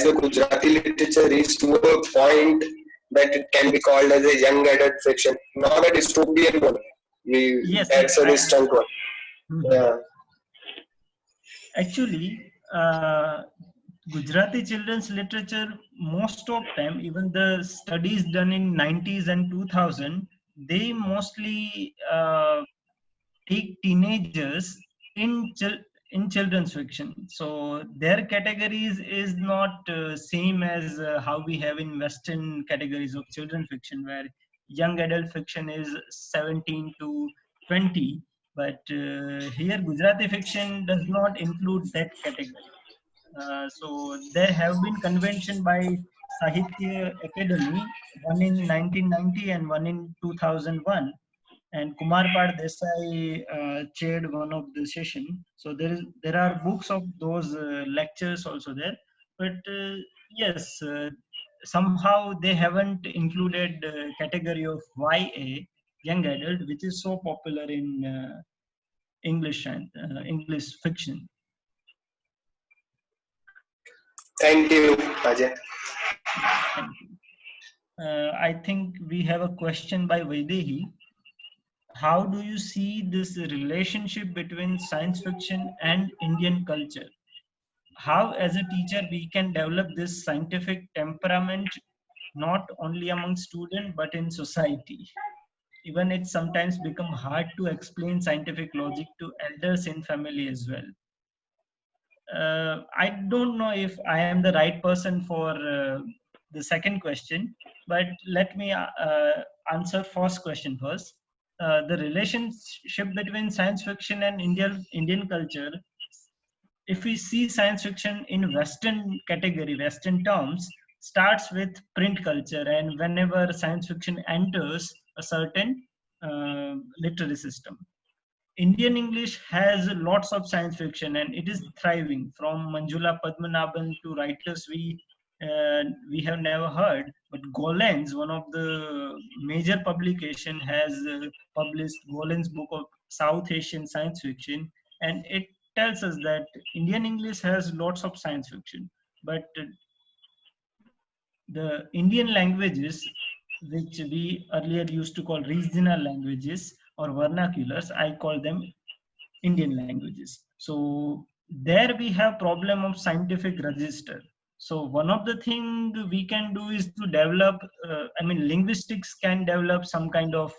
the Gujarati literature reached to a point that it can be called as a young adult fiction, not a dystopian one? Yes, that's a distant one. Yeah. Actually, Gujarati children's literature, most of time, even the studies done in 90s and 2000, they mostly take teenagers in children's fiction. So their categories is not same as how we have in Western categories of children fiction, where young adult fiction is 17 to 20. But here Gujarati fiction does not include that category. So there have been convention by Sahitya Academy, one in 1990 and one in 2001, and Kumarpal Desai chaired one of the session. So there are books of those lectures also there, but yes, somehow they haven't included category of YA, young adult, which is so popular in English and English fiction. Thank you, Ajay. Thank you. I think we have a question by Vaidehi. How do you see this relationship between science fiction and Indian culture? How, as a teacher, we can develop this scientific temperament not only among students but in society? Even it sometimes become hard to explain scientific logic to elders in family as well. I don't know if I am the right person for the second question, but let me answer first question first. The relationship between science fiction and Indian culture, if we see science fiction in Western category, Western terms, starts with print culture, and whenever science fiction enters a certain literary system, Indian English has lots of science fiction and it is thriving. From Manjula Padmanabhan to writers we have never heard, but Gollancz, one of the major publication, has published Gollancz book of South Asian science fiction, and it tells us that Indian English has lots of science fiction, but the Indian languages, which we earlier used to call regional languages or vernaculars, I call them Indian languages. So there we have problem of scientific register. So one of the thing we can do is to develop, linguistics can develop some kind of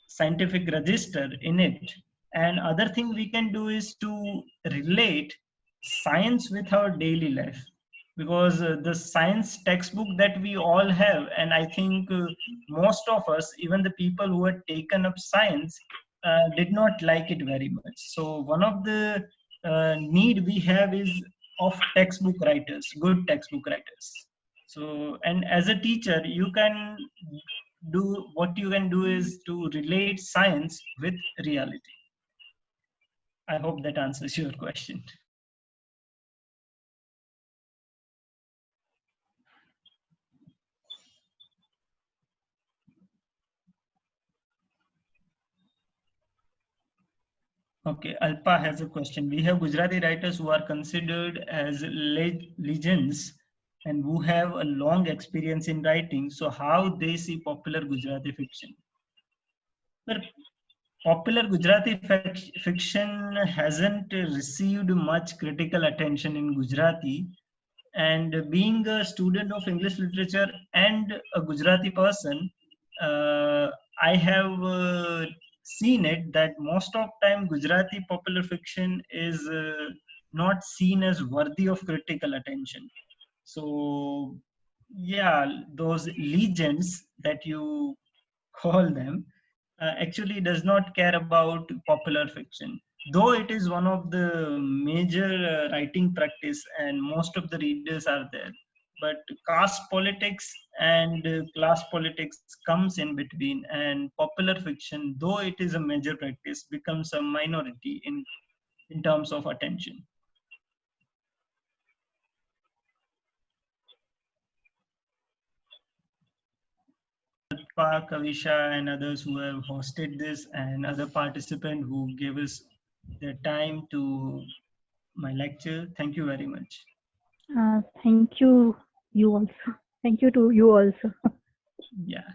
scientific register in it. And other thing we can do is to relate science with our daily life, because the science textbook that we all have, and I think most of us, even the people who had taken up science, did not like it very much. So one of the need we have is of textbook writers, good textbook writers. So, and as a teacher, you can do, what you can do is to relate science with reality. I hope that answers your question. Okay, Alpa has a question. We have Gujarati writers who are considered as legends and who have a long experience in writing. So how they see popular Gujarati fiction? But popular Gujarati fiction hasn't received much critical attention in Gujarati. And being a student of English literature and a Gujarati person, I have seen it that most of time Gujarati popular fiction is not seen as worthy of critical attention. So yeah, those legends that you call them actually does not care about popular fiction, though it is one of the major writing practice and most of the readers are there. But caste politics and class politics comes in between, and popular fiction, though it is a major practice, becomes a minority in terms of attention. Kavisha and others who have hosted this, and other participants who gave us their time to my lecture. Thank you very much. Thank you, you also. Thank you to you also. Yeah.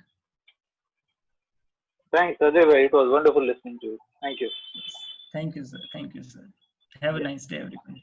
Thanks, Ajay. It was wonderful listening to you. Thank you. Thank you, sir. Thank you, sir. Have a nice day, everyone.